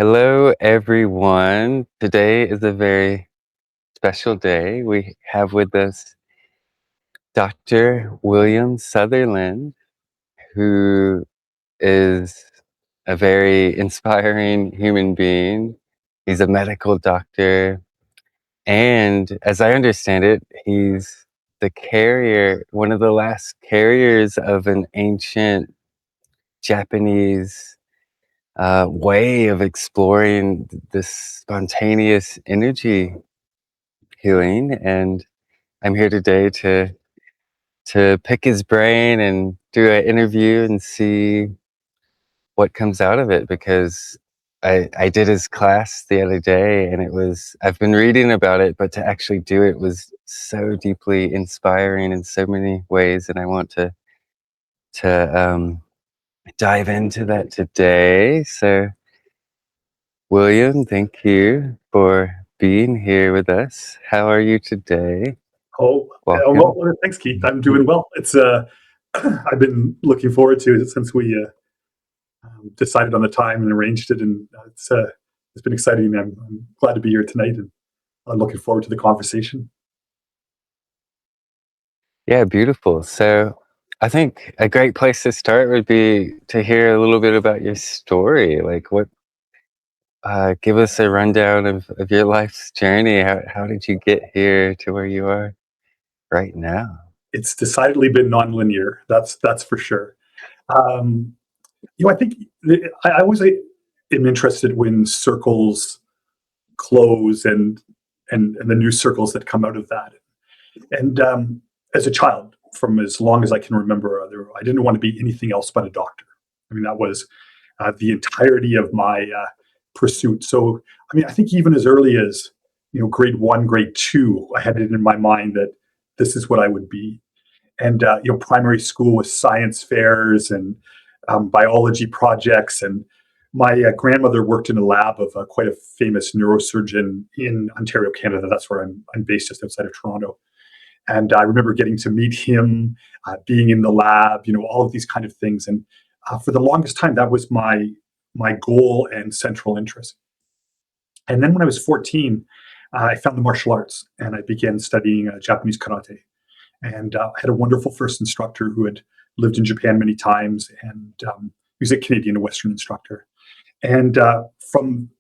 Hello, everyone. Today is a very special day. We have with us Dr. William Sutherland, who is a very inspiring human being. He's a medical doctor, and as I understand it, he's the carrier, one of the last carriers of an ancient Japanese way of exploring this spontaneous energy healing. And I'm here today to pick his brain and do an interview and see what comes out of it, because I did his class the other day, and I've been reading about it, but to actually do it was so deeply inspiring in so many ways, and I want to dive into that today. So William, thank you for being here with us. How are you today? Oh, Welcome. thanks, Keith. I'm doing well. It's I've been looking forward to it since we decided on the time and arranged it, and it's been exciting. I'm glad to be here tonight, and I'm looking forward to the conversation. Yeah, beautiful. So I think a great place to start would be to hear a little bit about your story. Give us a rundown of your life's journey. How did you get here to where you are right now? It's decidedly been nonlinear. That's for sure. Um, I think I always am interested when circles close and the new circles that come out of that. And as a child, from as long as I can remember, I didn't want to be anything else but a doctor. I mean, that was the entirety of my pursuit. So, I mean, I think even as early as grade one, grade two, I had it in my mind that this is what I would be. And primary school with science fairs and biology projects, and my grandmother worked in a lab of quite a famous neurosurgeon in Ontario, Canada. That's where I'm based, just outside of Toronto. And I remember getting to meet him, being in the lab, all of these kind of things. And for the longest time, that was my goal and central interest. And then when I was 14, I found the martial arts and I began studying Japanese karate. And I had a wonderful first instructor who had lived in Japan many times, and he was a Canadian Western instructor. And from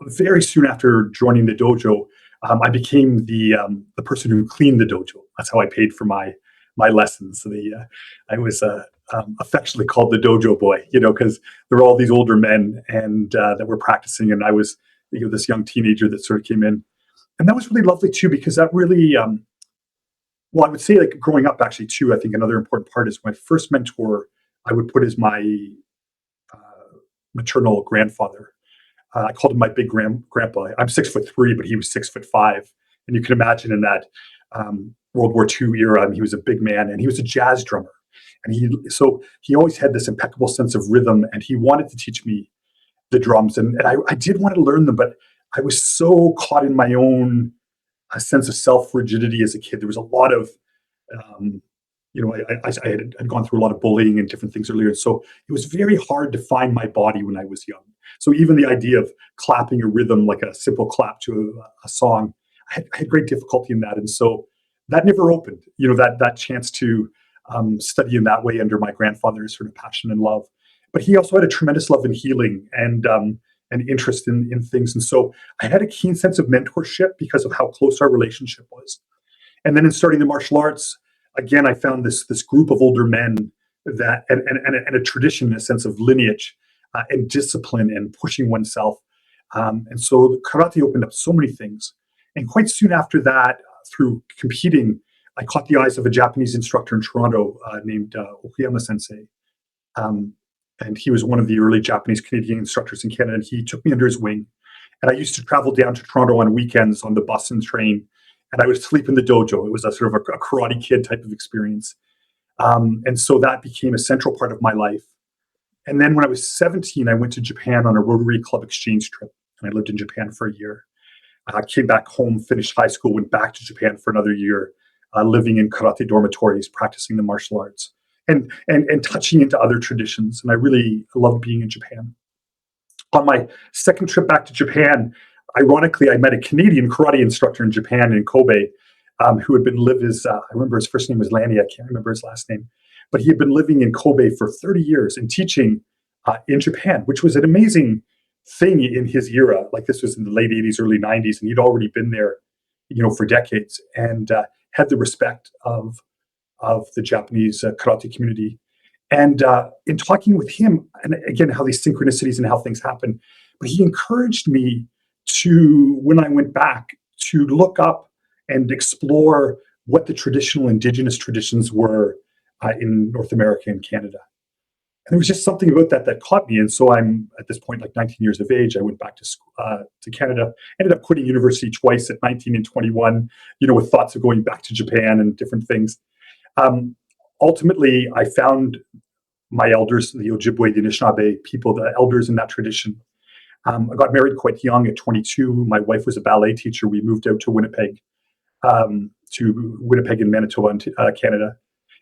very soon after joining the dojo, I became the person who cleaned the dojo. That's how I paid for my lessons. I was affectionately called the dojo boy, because there were all these older men and that were practicing, and I was this young teenager that sort of came in, and that was really lovely too, because that really, well, I would say, like, growing up actually too. I think another important part is my first mentor I would put as my maternal grandfather. I called him my big grandpa. I'm 6'3", but he was 6'5", and you can imagine in that World War II era, I mean, he was a big man, and he was a jazz drummer, and he always had this impeccable sense of rhythm, and he wanted to teach me the drums, and I did want to learn them, but I was so caught in my own sense of self rigidity as a kid. There was a lot of um, I had gone through a lot of bullying and different things earlier. So it was very hard to find my body when I was young. So even the idea of clapping a rhythm, like a simple clap to a song, I had great difficulty in that. And so that never opened, that chance to study in that way under my grandfather's sort of passion and love. But he also had a tremendous love in healing and interest in things. And so I had a keen sense of mentorship because of how close our relationship was. And then in starting the martial arts, again, I found this group of older men that and a tradition, a sense of lineage and discipline and pushing oneself. And so the karate opened up so many things. And quite soon after that, through competing, I caught the eyes of a Japanese instructor in Toronto named Okuyama Sensei. And he was one of the early Japanese Canadian instructors in Canada. And he took me under his wing. And I used to travel down to Toronto on weekends on the bus and train, and I would sleep in the dojo. It was a sort of a Karate Kid type of experience. And so that became a central part of my life. And then when I was 17, I went to Japan on a Rotary Club exchange trip, and I lived in Japan for a year. I came back home, finished high school, went back to Japan for another year, living in karate dormitories, practicing the martial arts, and touching into other traditions. And I really loved being in Japan. On my second trip back to Japan, ironically, I met a Canadian karate instructor in Japan, in Kobe, who had been lived as, I remember his first name was Lanny, I can't remember his last name, but he had been living in Kobe for 30 years and teaching in Japan, which was an amazing thing in his era. Like, this was in the late 80s, early 90s, and he'd already been there, for decades, and had the respect of the Japanese karate community. And in talking with him, and again, how these synchronicities and how things happen, but he encouraged me to, when I went back, to look up and explore what the traditional indigenous traditions were in North America and Canada. And there was just something about that that caught me. And so I'm at this point, like 19 years of age, I went back to Canada, ended up quitting university twice at 19 and 21, with thoughts of going back to Japan and different things. Ultimately, I found my elders, the Ojibwe, the Anishinaabe people, the elders in that tradition. I got married quite young at 22. My wife was a ballet teacher. We moved out to Winnipeg in Manitoba, Canada.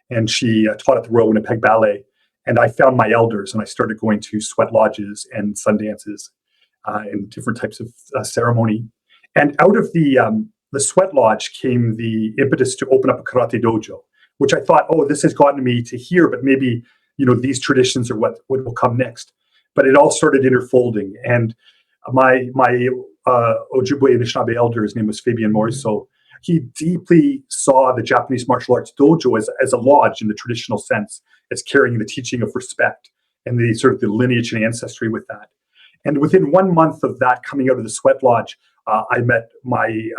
And she taught at the Royal Winnipeg Ballet. And I found my elders, and I started going to sweat lodges and sun dances and different types of ceremony. And out of the sweat lodge came the impetus to open up a karate dojo, which I thought, oh, this has gotten me to here, but maybe, these traditions are what will come next. But it all started interfolding. And my Ojibwe Anishinaabe elder, his name was Fabian Morisot, he deeply saw the Japanese martial arts dojo as a lodge in the traditional sense, as carrying the teaching of respect and the sort of the lineage and ancestry with that. And within 1 month of that coming out of the sweat lodge, I met my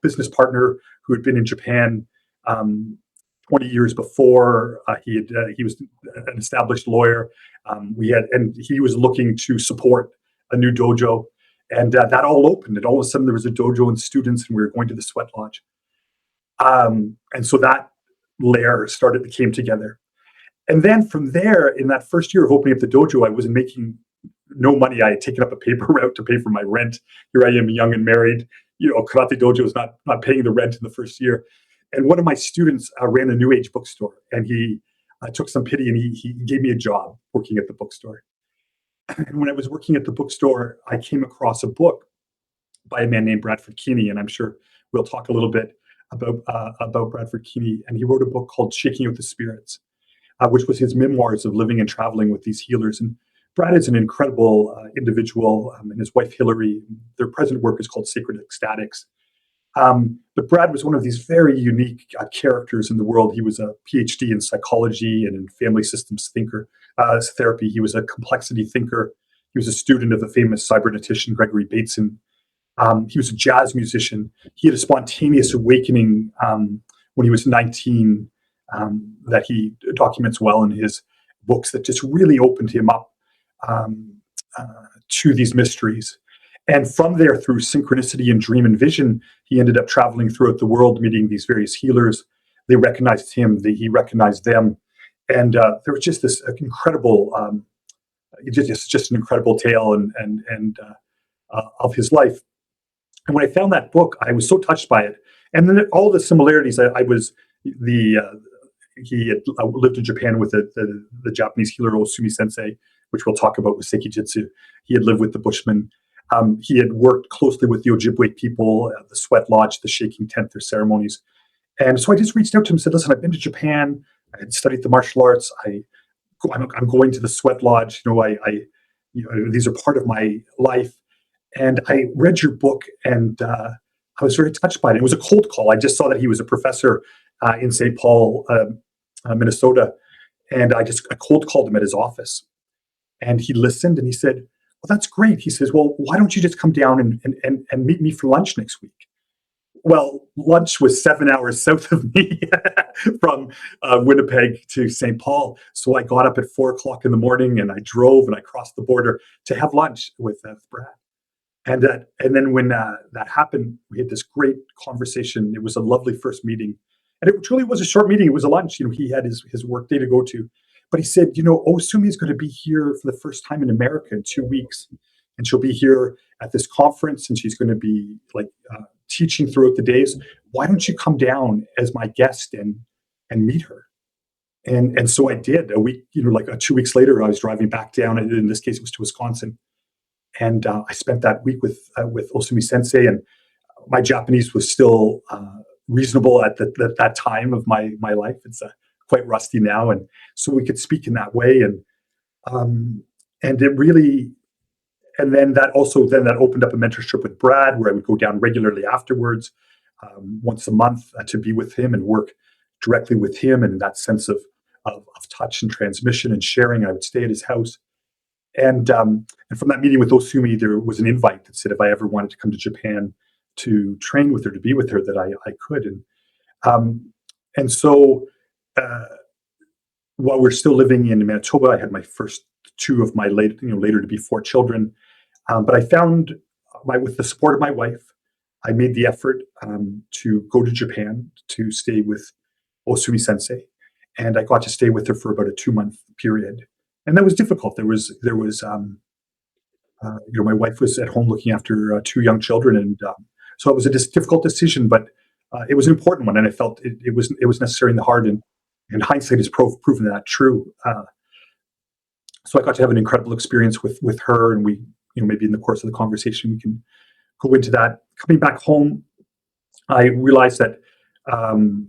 business partner who had been in Japan 20 years before. He was an established lawyer. And he was looking to support a new dojo. And that all opened, and all of a sudden there was a dojo and students, and we were going to the sweat lodge. And so that layer came together. And then from there, in that first year of opening up the dojo, I was making no money. I had taken up a paper route to pay for my rent. Here I am, young and married. Karate dojo is not paying the rent in the first year. And one of my students ran a new age bookstore, and he took some pity, and he gave me a job working at the bookstore. And when I was working at the bookstore, I came across a book by a man named Bradford Keeney, and I'm sure we'll talk a little bit about Bradford Keeney. And he wrote a book called Shaking Out the Spirits, which was his memoirs of living and traveling with these healers. And Brad is an incredible individual, and his wife Hillary. Their present work is called Sacred Ecstatics. But Brad was one of these very unique characters in the world. He was a PhD in psychology and in family systems therapy. He was a complexity thinker. He was a student of the famous cybernetician Gregory Bateson. He was a jazz musician. He had a spontaneous awakening when he was 19 that he documents well in his books, that just really opened him up to these mysteries. And from there, through synchronicity and dream and vision, he ended up traveling throughout the world, meeting these various healers. They recognized him, he recognized them. And there was just this incredible, just an incredible tale of his life. And when I found that book, I was so touched by it. And then all the similarities, he had lived in Japan with the Japanese healer Osumi Sensei, which we'll talk about with Seiki Jutsu. He had lived with the Bushmen. He had worked closely with the Ojibwe people, the sweat lodge, the shaking tent, their ceremonies. And so I just reached out to him and said, listen, I've been to Japan. I had studied the martial arts. I'm going to the sweat lodge. These are part of my life. And I read your book, and I was very touched by it. It was a cold call. I just saw that he was a professor in St. Paul, Minnesota. And I cold called him at his office. And he listened, and he said, well, that's great. He says, well, why don't you just come down and meet me for lunch next week? Well, lunch was 7 hours south of me from Winnipeg to St. Paul. So I got up at 4:00 in the morning, and I drove, and I crossed the border to have lunch with Brad. And then when that happened, we had this great conversation. It was a lovely first meeting. And it truly was a short meeting. It was a lunch. He had his work day to go to. But he said, Osumi is going to be here for the first time in America in 2 weeks. And she'll be here at this conference, and she's going to be teaching throughout the days. Why don't you come down as my guest and meet her? And so I did. A week, 2 weeks later, I was driving back down, and in this case, it was to Wisconsin. and I spent that week with Osumi Sensei, and my Japanese was still reasonable at that time of my life. It's quite rusty now, and so we could speak in that way, um, and it really, and then that opened up a mentorship with Brad, where I would go down regularly afterwards, once a month, to be with him and work directly with him, and that sense of touch and transmission and sharing. I would stay at his house, and from that meeting with Osumi, there was an invite that said if I ever wanted to come to Japan to train with her, to be with her, that I could. Um, and so, uh, while we're still living in Manitoba, I had my first two of my later to be four children. But I found with the support of my wife, I made the effort to go to Japan to stay with Osumi Sensei, and I got to stay with her for about a 2 month period, and that was difficult. My wife was at home looking after two young children, and so it was a difficult decision, but it was an important one, and I felt it was necessary in the heart, and hindsight has proven that true. So I got to have an incredible experience with her, and we, maybe in the course of the conversation we can go into that. Coming back home, I realized that, and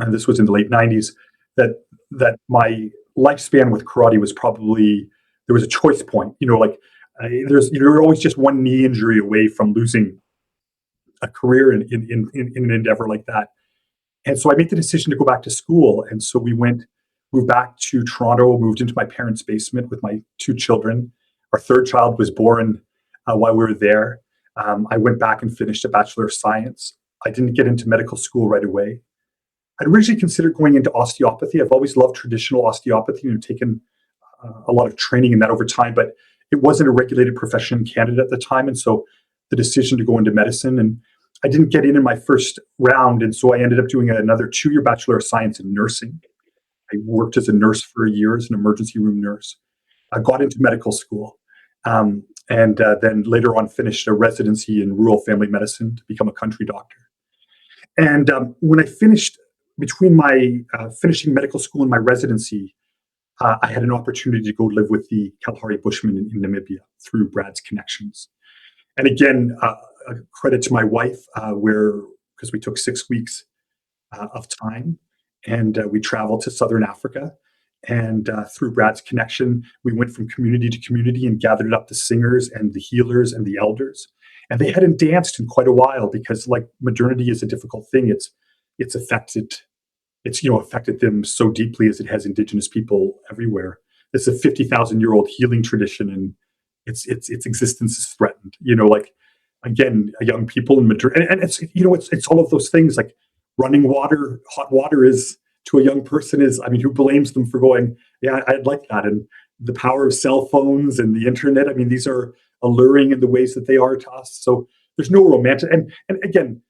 this was in the late '90s, that my lifespan with karate was probably, there was a choice point. You're always just one knee injury away from losing a career in an endeavor like that. And so I made the decision to go back to school. And so moved back to Toronto, moved into my parents' basement with my two children. Our third child was born while we were there. I went back and finished a Bachelor of Science. I didn't get into medical school right away. I'd originally considered going into osteopathy. I've always loved traditional osteopathy and taken a lot of training in that over time, but it wasn't a regulated profession in Canada at the time. And so the decision to go into medicine, and I didn't get in my first round. And so I ended up doing another 2-year Bachelor of Science in nursing. I worked as a nurse for a year, as an emergency room nurse. I got into medical school, and then later on finished a residency in rural family medicine to become a country doctor. And when I finished, between my finishing medical school and my residency, I had an opportunity to go live with the Kalahari Bushmen in Namibia through Brad's connections. And again, a credit to my wife, because we took 6 weeks of time, and we traveled to Southern Africa. And through Brad's connection, we went from community to community and gathered up the singers and the healers and the elders. And they hadn't danced in quite a while because, like, modernity is a difficult thing. It's affected them so deeply, as it has Indigenous people everywhere. It's a 50,000-year-old healing tradition, and its existence is threatened. Again, young people in modernity, and it's all of those things, like running water, hot water is, to a young person, is, I mean, who blames them for going, yeah, I'd like that. And the power of cell phones and the internet, I mean, these are alluring in the ways that they are to us. So there's no romantic, and again,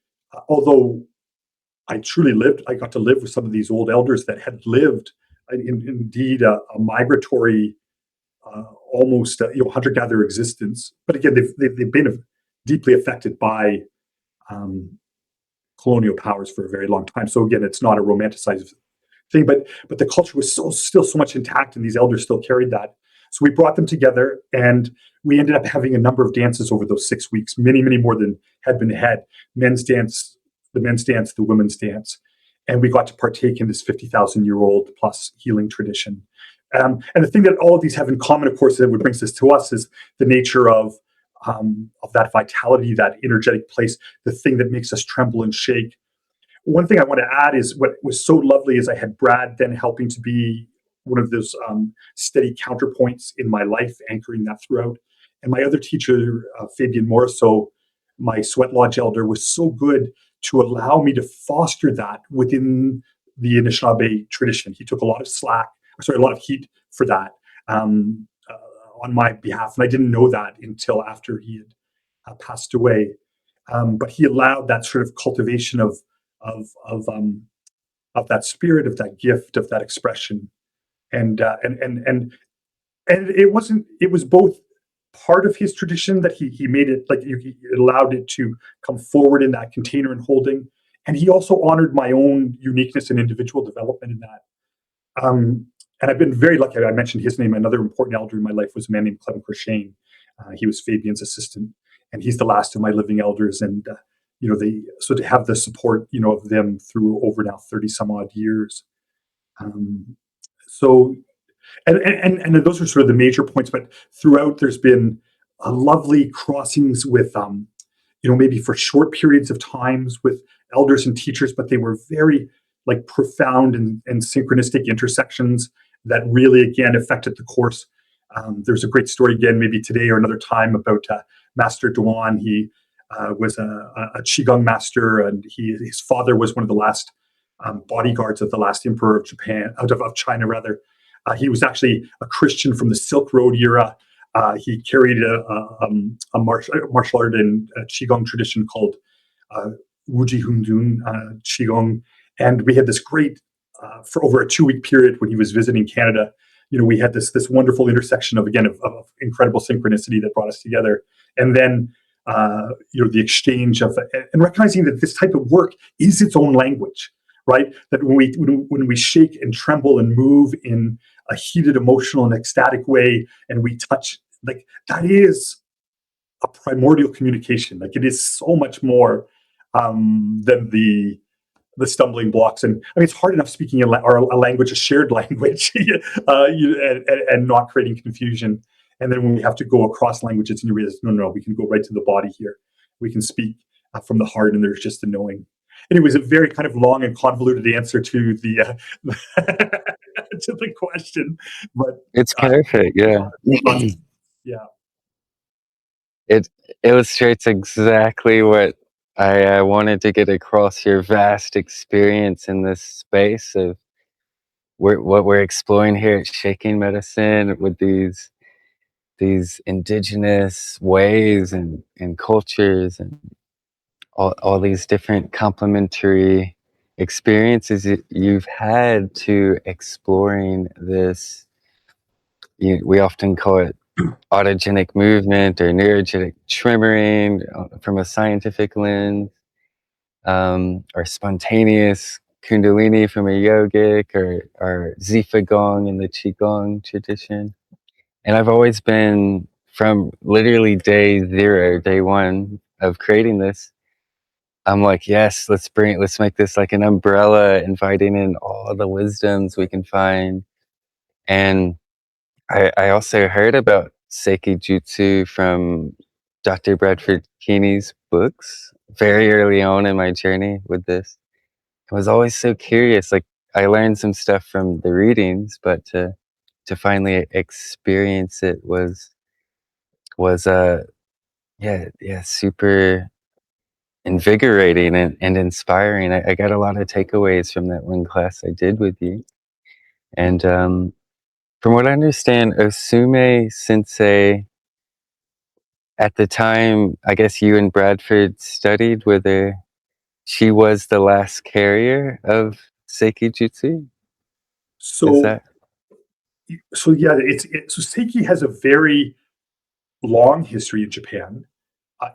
although I got to live with some of these old elders that had lived indeed a migratory, almost hunter-gatherer existence. But again, they've been deeply affected by colonial powers for a very long time. So again, it's not a romanticized thing, but the culture was still so much intact, and these elders still carried that. So we brought them together, and we ended up having a number of dances over those 6 weeks, many, many more than had been had. The men's dance, the women's dance. And we got to partake in this 50,000-year-old plus healing tradition. And the thing that all of these have in common, of course, that would brings this to us, is the nature of that vitality, that energetic place, the thing that makes us tremble and shake. One thing I want to add is, what was so lovely is I had Brad then helping to be one of those steady counterpoints in my life, anchoring that throughout. And my other teacher, Fabian Morisseau, my sweat lodge elder, was so good to allow me to foster that within the Anishinaabe tradition. He took a lot of heat for that on my behalf, and I didn't know that until after he had passed away. But he allowed that sort of cultivation of that spirit, of that gift, of that expression, and it was both part of his tradition, that he made it, like, he allowed it to come forward in that container and holding, and he also honored my own uniqueness and individual development in that. And I've been very lucky. I mentioned his name. Another important elder in my life was a man named Clement Crochane, He was Fabian's assistant, and he's the last of my living elders. And so to have the support, of them through over now 30 some odd years. Um, so and those are sort of the major points. But throughout, there's been lovely crossings with maybe for short periods of times with elders and teachers, but they were very like profound and synchronistic intersections that really again affected the course. There's a great story again, maybe today or another time, about Master Duan. He was a qigong master, and his father was one of the last bodyguards of the last emperor of Japan, of China rather. He was actually a Christian from the Silk Road era. He carried a martial art and qigong tradition called Wuji Hundun qigong, and we had this great for over a 2-week period when he was visiting Canada. We had this wonderful intersection of incredible synchronicity that brought us together, and then the exchange of and recognizing that this type of work is its own language, right? That when we shake and tremble and move in a heated, emotional, and ecstatic way, and we touch, like, that is a primordial communication. Like, it is so much more than the stumbling blocks. And I mean, it's hard enough speaking a language, a shared language, and not creating confusion. And then when we have to go across languages, and you realize, no, we can go right to the body here. We can speak from the heart, and there's just a knowing. Anyways, a very kind of long and convoluted answer to the to the question, but It's perfect, yeah. yeah. It illustrates exactly what I wanted to get across: your vast experience in this space of what we're exploring here at Shaking Medicine, with these indigenous ways and cultures, and all these different complementary experiences you've had to exploring this. We often call it autogenic movement or neurogenic tremoring from a scientific lens, or spontaneous kundalini from a yogic, or zifa gong in the qigong tradition. And I've always been, from literally day zero, day one of creating this, I'm like, yes, let's make this like an umbrella, inviting in all the wisdoms we can find. And I also heard about Seiki Jutsu from Dr. Bradford Keeney's books very early on in my journey with this. I was always so curious. Like, I learned some stuff from the readings, but to finally experience it was super invigorating and inspiring. I got a lot of takeaways from that one class I did with you. And from what I understand, Osume Sensei, at the time, I guess you and Bradford studied with her, she was the last carrier of Seiki Jutsu? Is So that? yeah, so Seiki has a very long history in Japan.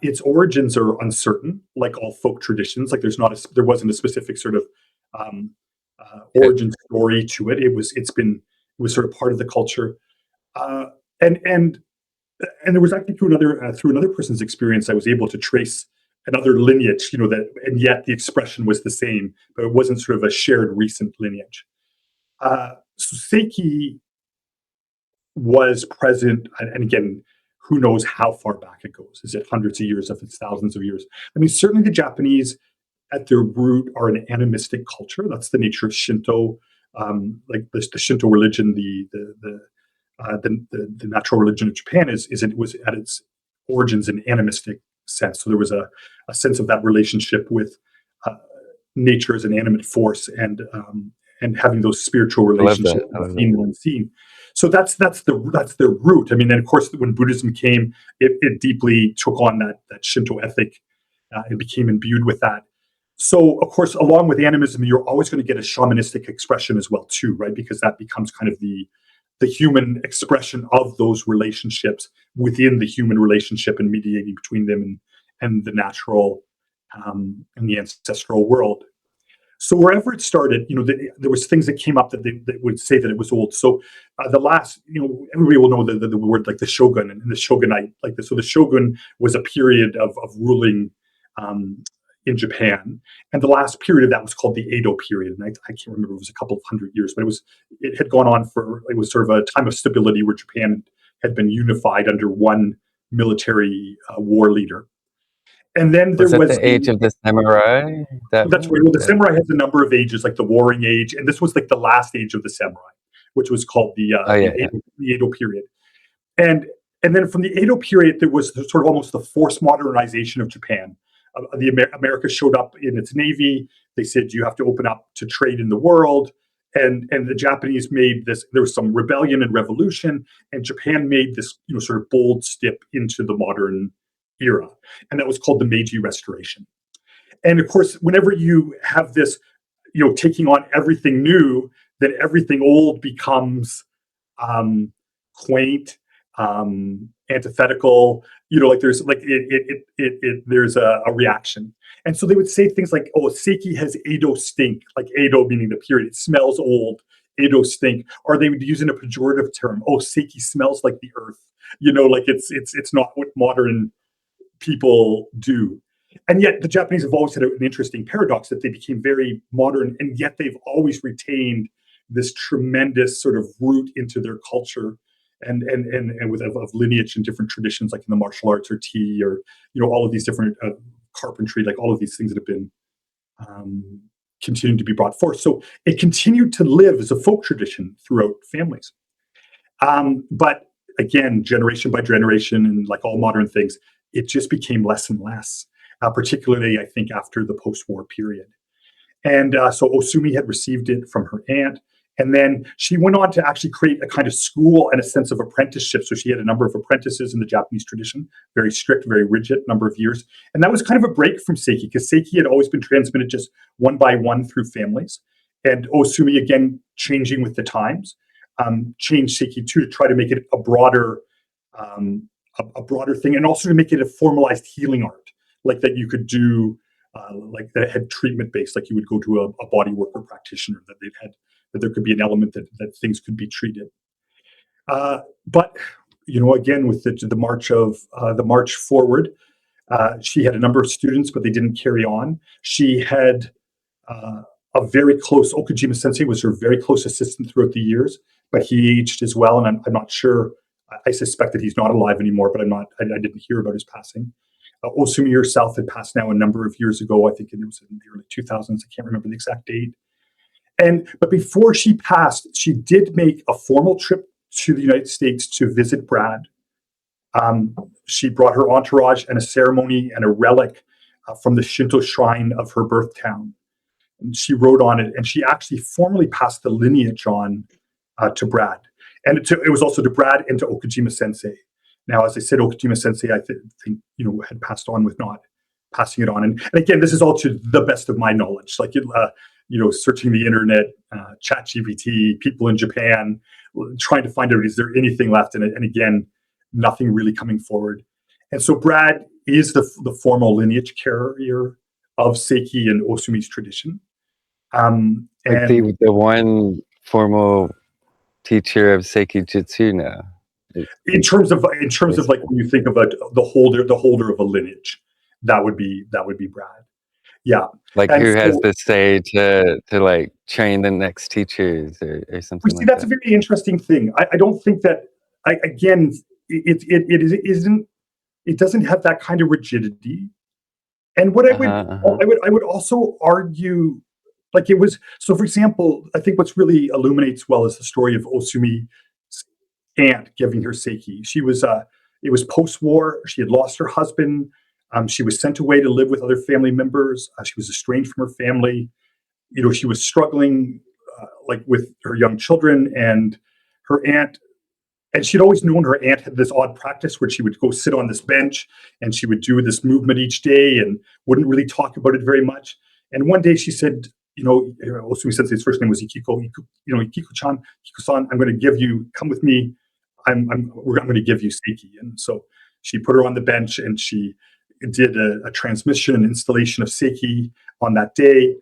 Its origins are uncertain, like all folk traditions. Like, there wasn't a specific sort of um, Okay. origin story to it. It was sort of part of the culture, uh, and and and there was actually through another person's experience, I was able to trace another lineage. And yet the expression was the same, but it wasn't sort of a shared recent lineage. So Seiki was present, and again, who knows how far back it goes? Is it hundreds of years? If it's thousands of years? I mean, certainly the Japanese, at their root, are an animistic culture. That's the nature of Shinto. Like the Shinto religion, the natural religion of Japan it was at its origins an animistic sense. So there was a sense of that relationship with uh, nature as an animate force, and having those spiritual I love relationships, that. I love that. seen and unseen. So that's their root. I mean, and of course, when Buddhism came, it deeply took on that Shinto ethic. It became imbued with that. So, of course, along with animism, you're always going to get a shamanistic expression as well, too, right? Because that becomes kind of the human expression of those relationships within the human relationship, and mediating between them and the natural, and the ancestral world. So wherever it started, there was things that came up that would say that it was old. So the last, everybody will know the word like the shogun and the shogunate, like this. So the shogun was a period of ruling um, in Japan, and the last period of that was called the Edo period. And I can't remember; it was a couple of hundred years, but it had gone on for. It was sort of a time of stability where Japan had been unified under one military war leader. And then there Was that was the age of the samurai? That that's right. one? Well, the samurai has a number of ages, like the warring age, and this was like the last age of the samurai, which was called Oh yeah, yeah. The Edo period. And and then from the Edo period, there was sort of almost the forced modernization of Japan. America showed up in its navy. They said you have to open up to trade in the world, and the Japanese made this. There was some rebellion and revolution, and Japan made this sort of bold step into the modern era, and that was called the Meiji Restoration. And of course, whenever you have this, taking on everything new, then everything old becomes quaint, antithetical. Like there's like there's a reaction. And so they would say things like, "Oh, Seiki has Edo stink," like Edo meaning the period. It smells old. Edo stink. Or they would use in a pejorative term. "Oh, Seiki smells like the earth." Like it's not what modern people do. And yet the Japanese have always had an interesting paradox that they became very modern, and yet they've always retained this tremendous sort of root into their culture and with of lineage and different traditions, like in the martial arts or tea or all of these different carpentry, like all of these things that have been continuing to be brought forth. So it continued to live as a folk tradition throughout families. But again, generation by generation, and like all modern things, it just became less and less, particularly, I think, after the post war period. And so Osumi had received it from her aunt. And then she went on to actually create a kind of school and a sense of apprenticeship. So she had a number of apprentices in the Japanese tradition, very strict, very rigid, number of years. And that was kind of a break from Seiki, because Seiki had always been transmitted just one by one through families. And Osumi, again, changing with the times, changed Seiki too to try to make it a broader thing, and also to make it a formalized healing art, like that you could do, like that had treatment based, like you would go to a body worker practitioner, that there could be an element that things could be treated. But again, with the march forward, she had a number of students, but they didn't carry on. She had a very close Okujima Sensei was her very close assistant throughout the years, but he aged as well, and I'm not sure. I suspect that he's not alive anymore, but I didn't hear about his passing. Osumi herself had passed now a number of years ago. I think it was in the early 2000s. I can't remember the exact date. But before she passed, she did make a formal trip to the United States to visit Brad. She brought her entourage and a ceremony and a relic from the Shinto shrine of her birth town. And she wrote on it, and she actually formally passed the lineage on to Brad. And it was also to Brad and to Okujima Sensei. Now, as I said, Okujima Sensei, I think had passed on with not passing it on. And again, this is all to the best of my knowledge. Like searching the internet, ChatGPT, people in Japan, trying to find out, is there anything left in it? And again, nothing really coming forward. And so Brad is the formal lineage carrier of Seiki and Osumi's tradition. Like the one formal teacher of Seiki Jutsu now. In terms of like when you think of the holder of a lineage, that would be Brad. Yeah. Like who has the say to like train the next teachers or something like that. That's a very interesting thing. I don't think that again it doesn't have that kind of rigidity. And what I would also argue, like it was, so for example, I think what's really illuminates well is the story of Osumi's aunt giving her Seiki. It was post-war. She had lost her husband. She was sent away to live with other family members. She was estranged from her family. She was struggling like with her young children, and her aunt, and she'd always known her aunt had this odd practice where she would go sit on this bench and she would do this movement each day and wouldn't really talk about it very much. And one day she said, Osumi Sensei's first name was Ikiko, Ikiko-chan, Ikiko-san, I'm going to give you, come with me. I'm going to give you Seiki. And so she put her on the bench and she did a transmission installation of Seiki on that day.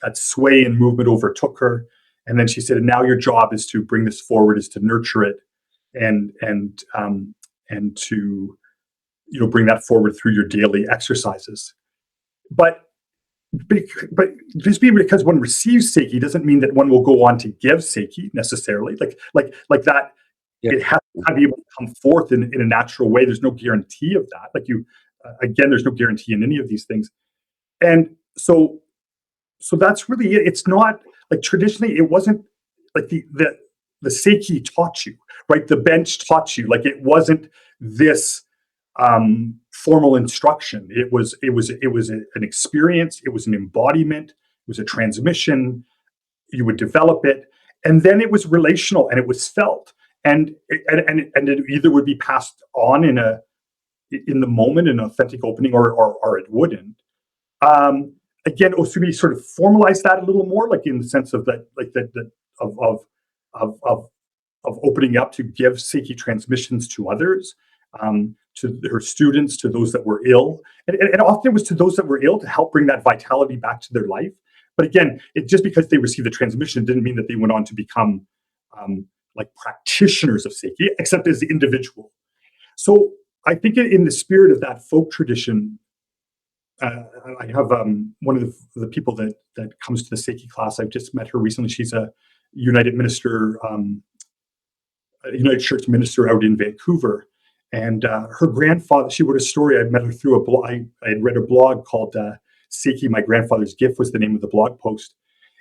that sway and movement overtook her. And then she said, and now your job is to bring this forward, is to nurture it, and to bring that forward through your daily exercises. But just because one receives Seiki doesn't mean that one will go on to give Seiki necessarily. Like that, Yeah. it has to be able to come forth in a natural way. There's no guarantee of that. Again, there's no guarantee in any of these things. And so that's really it. It's not like traditionally it wasn't like the Seiki taught you, right? The bench taught you. Like it wasn't this formal instruction. It was an experience. It was an embodiment. It was a transmission. You would develop it, and then it was relational and it was felt, and it either would be passed on in the moment, an authentic opening, or it wouldn't. Again, Osumi sort of formalized that a little more, like in the sense of that, like that of opening up to give Seiki transmissions to others, to her students, to those that were ill, and often it was to those that were ill to help bring that vitality back to their life. But again, it just because they received the transmission didn't mean that they went on to become like practitioners of Seiki, except as the individual. So I think in the spirit of that folk tradition, I have one of the people that comes to the Seiki class. I've just met her recently. She's a United minister, United Church minister out in Vancouver. And her grandfather, she wrote a story. I met her through a blog. I had read a blog called Seiki, My Grandfather's Gift was the name of the blog post.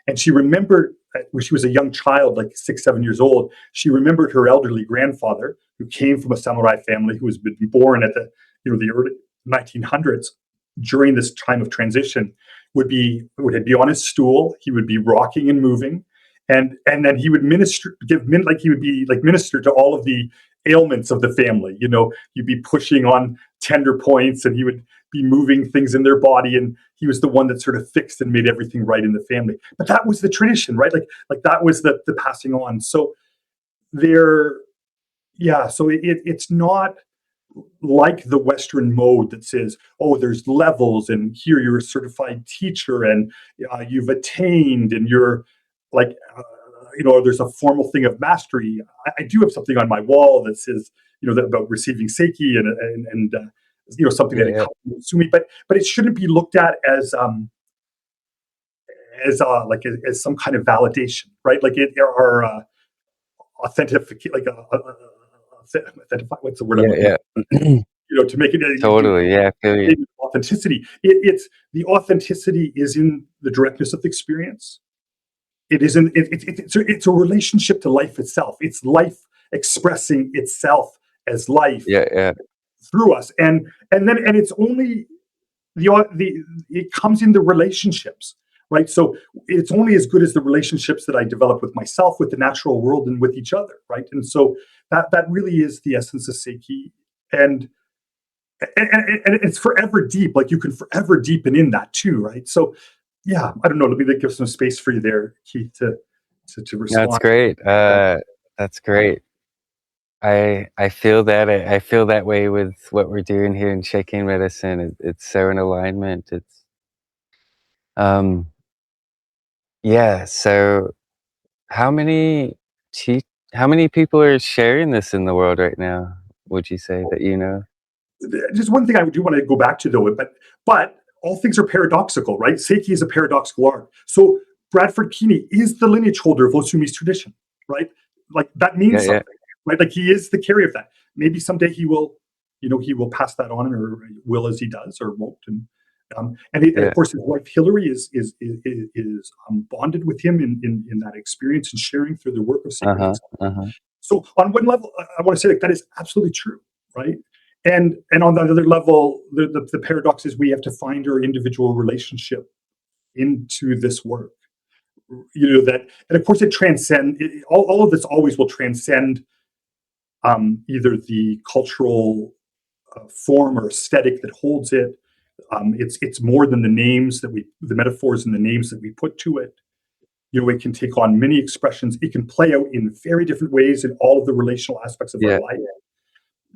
And she remembered when she was a young child, like 6, 7 years old, she remembered her elderly grandfather who came from a samurai family, who was born at the early 1900s. During this time of transition, would be on his stool. He would be rocking and moving, and then he would minister to all of the ailments of the family. You'd be pushing on tender points, and he would be moving things in their body, and he was the one that sort of fixed and made everything right in the family. But that was the tradition, right? Like that was the passing on. So it's not like the Western mode that says, oh, there's levels, and here you're a certified teacher, and you've attained, and you're like, there's a formal thing of mastery. I do have something on my wall that says, about receiving Seiki and something that encompasses me, but it shouldn't be looked at as some kind of validation, right? Like authentication, what's the word I'm looking at? To make it Totally, yeah, I feel you. Authenticity. It's the authenticity is in the directness of the experience. It isn't. It's a relationship to life itself. It's life expressing itself as life through us, and it's only it comes in the relationships, right? So it's only as good as the relationships that I develop with myself, with the natural world, and with each other, right? And so that really is the essence of Seiki, and it's forever deep. Like you can forever deepen in that too, right? So yeah, I don't know. Let me give some space for you there, Keith, to respond. That's great. That's great. I feel that. I feel that way with what we're doing here in Shaking Medicine. It's so in alignment. It's yeah. So how many how many people are sharing this in the world right now? Would you say that Just one thing I do want to go back to though, but all things are paradoxical, right? Seiki is a paradoxical art. So Bradford Keeney is the lineage holder of Osumi's tradition, right? Like that means something, right? Like he is the carrier of that. Maybe someday he will pass that on, or will as he does, or won't. And of course, his wife Hillary is bonded with him in that experience and sharing through the work of Seiki. So on one level, I want to say that is absolutely true, right? And on the other level, the paradox is we have to find our individual relationship into this work. And of course it transcends. All of this always will transcend either the cultural form or aesthetic that holds it. It's more than the metaphors and the names that we put to it. It can take on many expressions. It can play out in very different ways in all of the relational aspects of our life.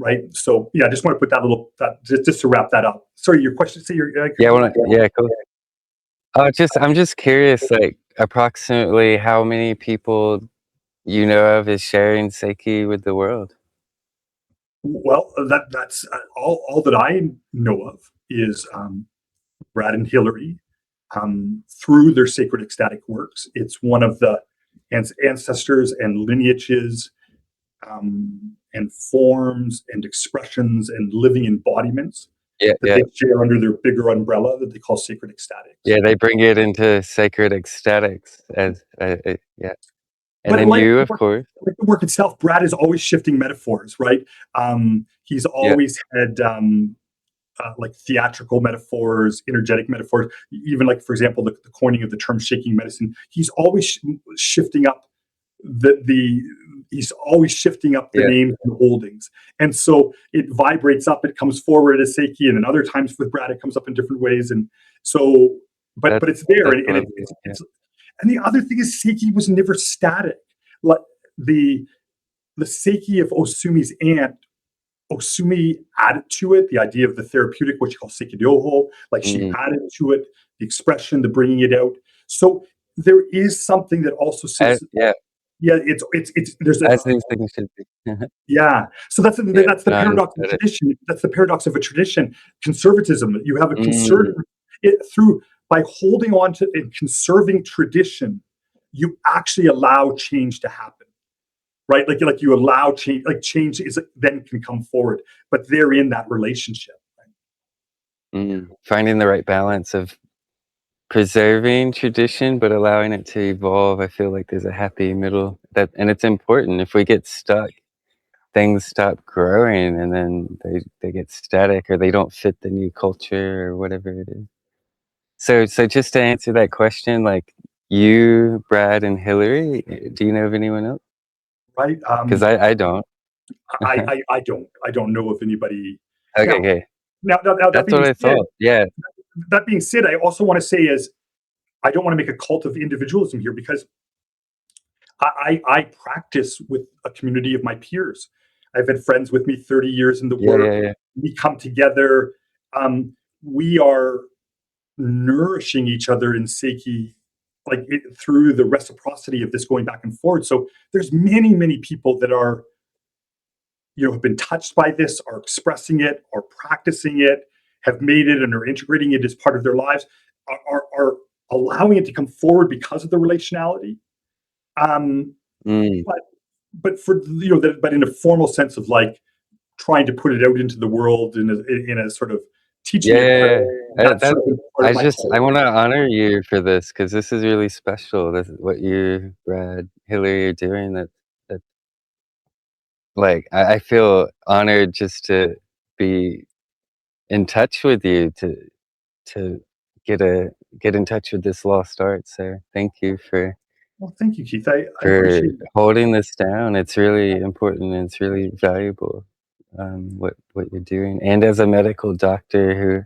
Right. So I just want to put that just to wrap that up. Sorry, your question. Cool. I'm just curious, like, approximately how many people you know of is sharing Seiki with the world? Well, that's all that I know of is Brad and Hillary through their sacred ecstatic works. It's one of the ancestors and lineages and forms and expressions and living embodiments Yeah, that yeah. they share under their bigger umbrella that they call sacred Yeah, ecstatics. they bring it into sacred ecstatics as, yeah. And But then you, of course. like the work itself, Brad is always shifting metaphors, right? He's Yeah, always had like theatrical metaphors, energetic metaphors, even like, for example, the coining of the term shaking medicine. He's always shifting up the he's always shifting up the yeah. names and holdings. And so it vibrates up, it comes forward as Seiki, and then other times with Brad, it comes up in different ways. And so, That's but it's there. that's And lovely, yeah. and the other thing is Seiki was never static. Like the the Seiki of Osumi's aunt, Osumi added to it the idea of the therapeutic, what you call Seikidyoho, like she Mm. added to it the expression, the bringing it out. So there is something that also sits. Yeah, Yeah, it's there's a as these things should be. yeah. So Yeah, that's the paradox of non-static. tradition. That's the paradox of a tradition. Conservatism. You have a Mm, conservative it through by holding on to and conserving tradition, you actually allow change to happen. Right? Like you allow change, like change is then can come forward, but they're in that relationship. finding the right balance of preserving tradition, but allowing it to evolve. I feel like there's a happy middle that, and it's important. If we get stuck, things stop growing, and then they get static, or they don't fit the new culture, or whatever it is. So just to answer that question, like you, Brad, and Hillary, do you know of anyone else? Right? Because I don't. I don't know of anybody Okay, now. okay. Now that That's what being I said, thought. Yeah. I also want to say is I don't want to make a cult of individualism here because I practice with a community of my peers. I've had friends with me 30 years in the Yeah, work. yeah, yeah. We come together. We are nourishing each other in Seiki, like through the reciprocity of this going back and forward. So there's many people that are, have been touched by this, are expressing it, are practicing it, have made it, and are integrating it as part of their lives, are allowing it to come forward because of the relationality. Um, Mm. but for but in a formal sense of like trying to put it out into the world in a sort of teaching Yeah, it yeah, part, yeah. that's That sort of been part of I my just I calling. wanna honor you for this because this is really special. This is what you, Brad, Hillary are doing. That like, I feel honored just to be in touch with you, to get a get in touch with this lost art, so thank you Well, thank you, Keith. I for appreciate it. holding this down. It's really important and it's really valuable, what you're doing, and as a medical doctor who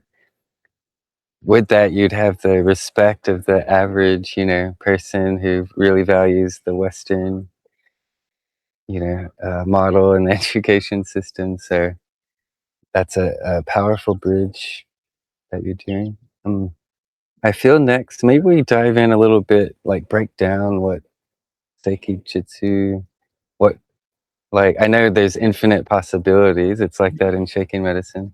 with that, you'd have the respect of the average, person who really values the Western, model and education system, so that's a powerful bridge that you're doing. I feel next, maybe we dive in a little bit, like, break down what Seiki Jutsu, what like, I know there's infinite possibilities, it's like that in Shaking medicine,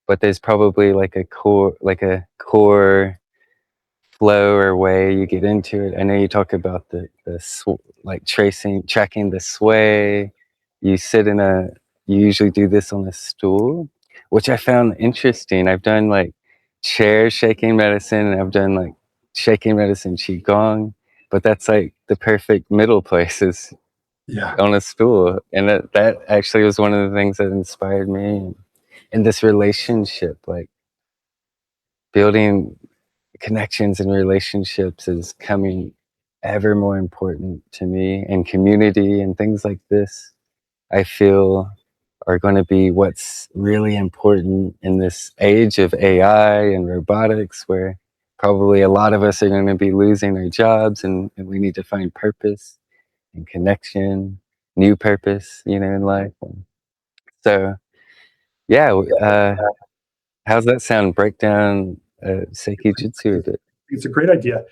but there's probably, like a core flow or way you get into it. I know you talk about like tracking the sway. You sit in a you usually do this on a stool, which I found interesting. I've done like chair shaking medicine and I've done like shaking medicine qigong, but that's like the perfect middle place is Yeah. on a stool. And that actually was one of the things that inspired me in this relationship, like building connections and relationships is coming ever more important to me, and community and things like this I feel are going to be what's really important in this age of AI and robotics, where probably a lot of us are going to be losing our jobs, and we need to find purpose and connection, new purpose, in life. And so yeah, how's that sound? Break down Seiki Jutsu a bit. it's a great idea.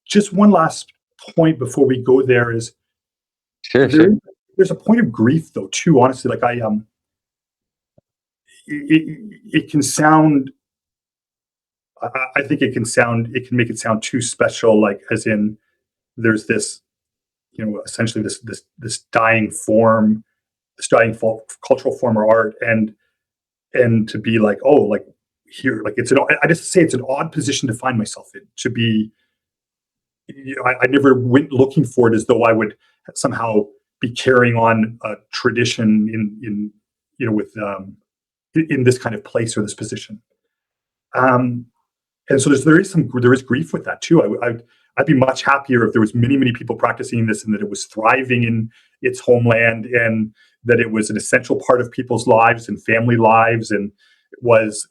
Just one last point before we go there is Sure, there sure. there's a point of grief though too, honestly. Like it can sound I think it can make it sound too special, like as in there's this, essentially this dying form, this dying cultural form or art, and to be like, oh, like here, like I just say it's an odd position to find myself in, to be, I never went looking for it as though I would somehow be carrying on a tradition with in this kind of place or this position. Um, and so there is grief with that too. I'd be much happier if there was many people practicing this and that it was thriving in its homeland, and that it was an essential part of people's lives and family lives, and it was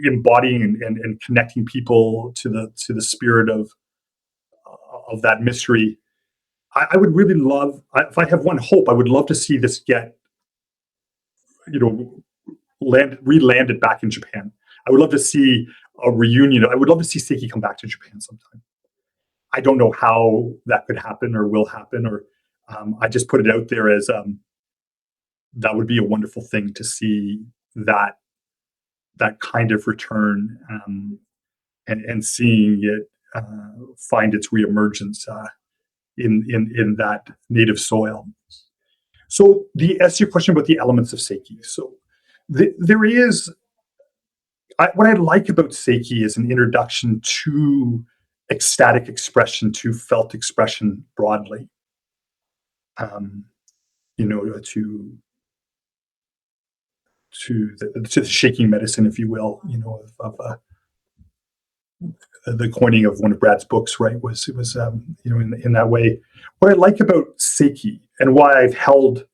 embodying and connecting people to the spirit of that mystery. I would really love, if I have one hope, I would love to see this get, re-landed back in Japan. I would love to see a reunion. I would love to see Seiki come back to Japan sometime. I don't know how that could happen or will happen, or I just put it out there as that would be a wonderful thing to see, that kind of return, and seeing it find its reemergence in that native soil. So as your question about the elements of Seiki. So there is, what I like about Seiki is an introduction to ecstatic expression, to felt expression broadly. To the shaking medicine, if you will, of the coining of one of Brad's books, right? It was in that way. What I like about Seiki and why I've held,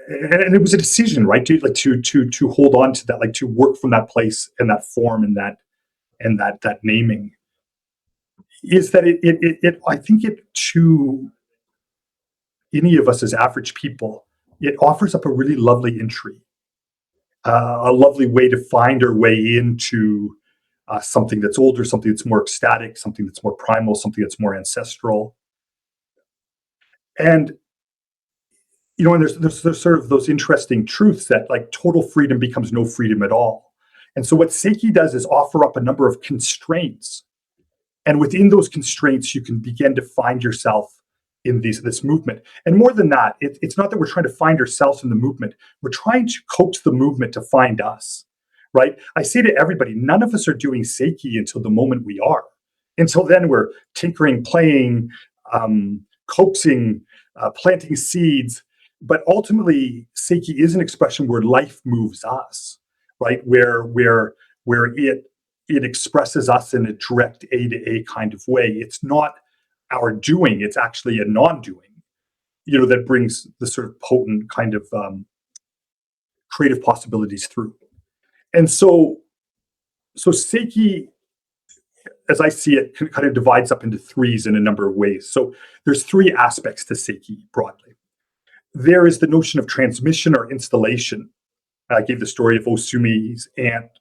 and it was a decision, right, to hold on to that, like to work from that place and that form and that naming, is that it I think it, to any of us as average people, it offers up a really lovely entry, a lovely way to find our way into something that's older, something that's more ecstatic, something that's more primal, something that's more ancestral. And and there's sort of those interesting truths that, like, total freedom becomes no freedom at all. And so what Seiki does is offer up a number of constraints, and within those constraints, you can begin to find yourself in this movement. And more than that, it's not that we're trying to find ourselves in the movement. We're trying to coax the movement to find us, right? I say to everybody, none of us are doing Seiki until the moment we are. Until then, we're tinkering, playing, coaxing, planting seeds. But ultimately, Seiki is an expression where life moves us, right? Where it expresses us in a direct A to A kind of way. It's not our doing; it's actually a non-doing, that brings the sort of potent kind of creative possibilities through. And so Seiki, as I see it, kind of divides up into threes in a number of ways. So there's three aspects to Seiki broadly. There is the notion of transmission or installation. I gave the story of Osumi's aunt,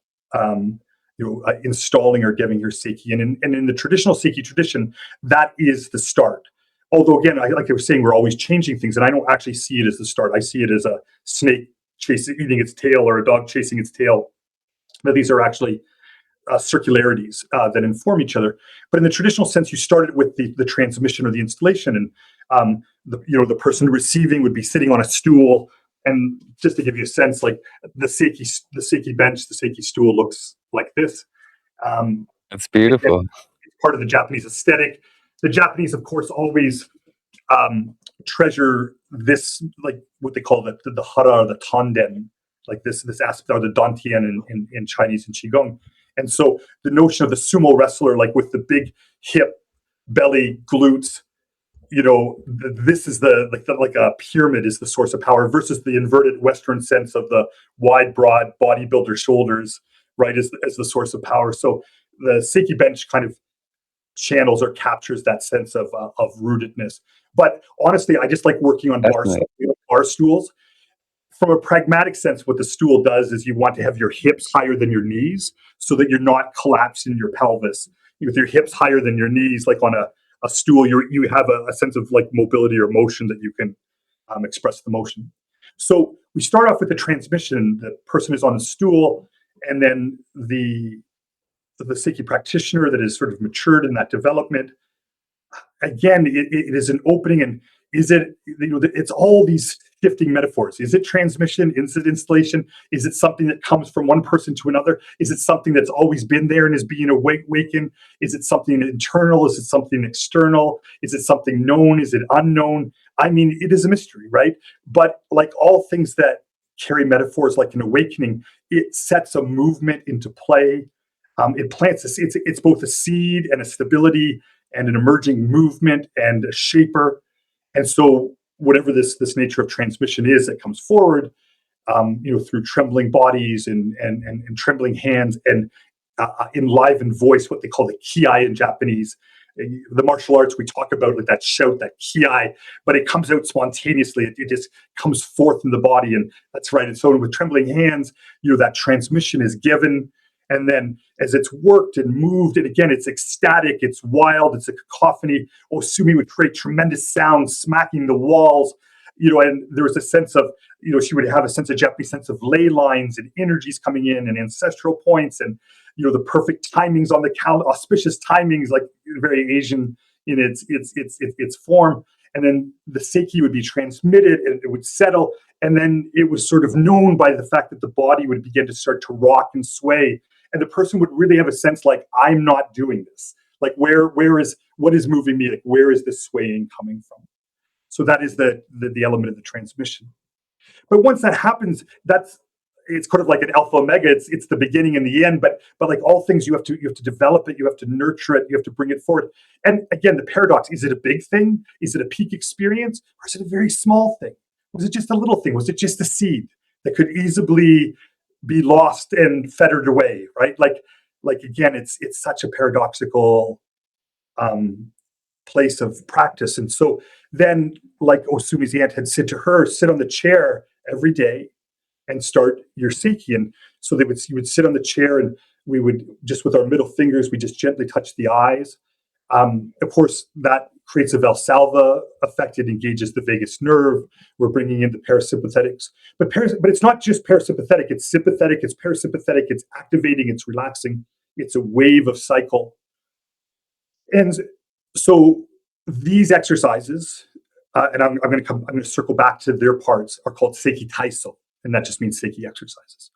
installing or giving her Seiki, and in the traditional Seiki tradition, that is the start. Although, again, like I was saying, we're always changing things, and I don't actually see it as the start. I see it as a snake eating its tail, or a dog chasing its tail. That these are actually circularities that inform each other. But in the traditional sense, you started with the transmission or the installation, and the person receiving would be sitting on a stool. And just to give you a sense, like the Seiki bench, the Seiki stool looks like this. That's beautiful. It's part of the Japanese aesthetic. The Japanese, of course, always treasure this, like what they call the hara, or the tanden, like this aspect, or the dantian in Chinese and Qigong. And so the notion of the sumo wrestler, like with the big hip, belly, glutes, this is like a pyramid is the source of power, versus the inverted Western sense of the wide, broad bodybuilder shoulders, right, as the source of power. So the Seiki bench kind of channels or captures that sense of rootedness. But honestly, I just like working on bar stools. From a pragmatic sense, what the stool does is you want to have your hips higher than your knees so that you're not collapsing your pelvis. with your hips higher than your knees, like on a stool. You have a sense of like mobility or motion that you can express the motion. So we start off with the transmission. The person is on a stool, and then the Seiki practitioner that is sort of matured in that development. Again, it is an opening, and is it, it's all these shifting metaphors. Is it transmission? Is it installation? Is it something that comes from one person to another? Is it something that's always been there and is being awakened? Is it something internal? Is it something external? Is it something known? Is it unknown? I mean, it is a mystery, right? But like all things that carry metaphors like an awakening, it sets a movement into play. It plants it's both a seed and a stability and an emerging movement and a shaper. And so whatever this nature of transmission is that comes forward, through trembling bodies and trembling hands and enlivened voice, what they call the kiai in Japanese. The martial arts, we talk about like that shout, that kiai, but it comes out spontaneously. It just comes forth in the body, and that's right. And so with trembling hands, that transmission is given. And then as it's worked and moved, and again, it's ecstatic, it's wild, it's a cacophony. Osumi would create tremendous sounds, smacking the walls, and there was a sense of, she would have a Japanese sense of ley lines and energies coming in and ancestral points and, the perfect timings on the calendar, auspicious timings, like very Asian in its form. And then the Seiki would be transmitted and it would settle. And then it was sort of known by the fact that the body would begin to start to rock and sway. And the person would really have a sense like, I'm not doing this. Like, what is moving me? Like, where is this swaying coming from? So that is the element of the transmission. But once that happens, it's kind of like an alpha omega. It's the beginning and the end. But like all things, you have to develop it. You have to nurture it. You have to bring it forward. And again, the paradox: is it a big thing? Is it a peak experience, or is it a very small thing? Was it just a little thing? Was it just a seed that could easily be lost and fettered away? Right? Like again, it's such a paradoxical place of practice. And so then, like Osumi's aunt had said to her, sit on the chair every day and start your Seiki. And so you would sit on the chair, and we would just with our middle fingers, we just gently touch the eyes. Of course, that creates a Valsalva effect. It engages the vagus nerve. We're bringing in the parasympathetics, but it's not just parasympathetic. It's sympathetic. It's parasympathetic. It's activating. It's relaxing. It's a wave of cycle. And so these exercises, and I'm going to circle back to their parts, are called Seiki Taiso, and that just means Seiki exercises.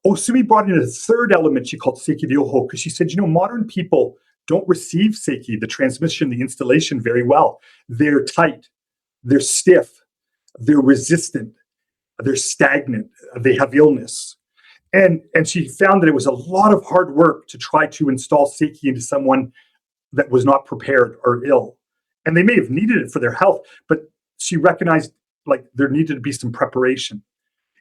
Osumi brought in a third element she called Seiki Ryoho, because she said, modern people don't receive Seiki, the transmission, the installation, very well. They're tight, they're stiff, they're resistant, they're stagnant, they have illness. And she found that it was a lot of hard work to try to install Seiki into someone that was not prepared or ill. And they may have needed it for their health, but she recognized like there needed to be some preparation.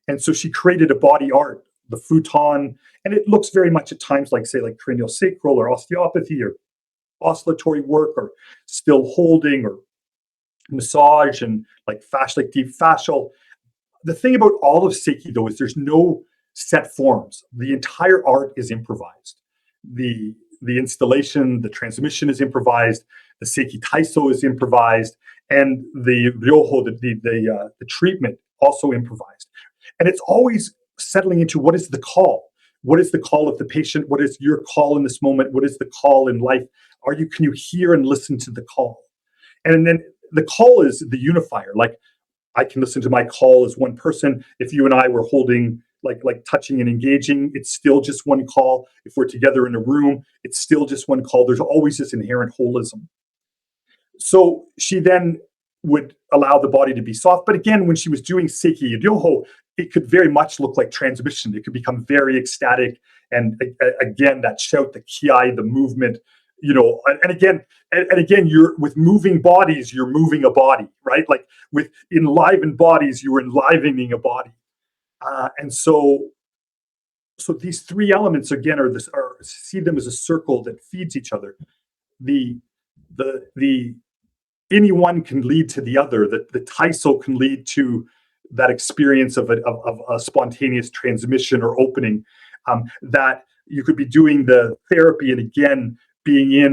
And so she created a body art, the futon, and it looks very much at times like, say, like cranial sacral or osteopathy or oscillatory work or still holding or massage and like fascial, deep fascial. The thing about all of Seiki, though, is there's no set forms. The entire art is improvised. The installation, the transmission is improvised. The Seiki Taiso is improvised, and the Ryoho, the treatment, also improvised. And it's always settling into what is the call. What is the call of the patient? What is your call in this moment? What is the call in life? Can you hear and listen to the call? And then the call is the unifier. Like I can listen to my call as one person. If you and I were holding, like touching and engaging, it's still just one call. If we're together in a room, it's still just one call. There's always this inherent holism. So she then would allow the body to be soft. But again, when she was doing Seiki Ryoho, it could very much look like transmission. It could become very ecstatic. And again, that shout, the kiai, the movement, and again, you're with moving bodies, you're moving a body, right? Like with enlivened bodies, you're enlivening a body. And so these three elements again see them as a circle that feeds each other. The any one can lead to the other. The Taiso can lead to that experience of a spontaneous transmission or opening. That you could be doing the therapy, and again, being in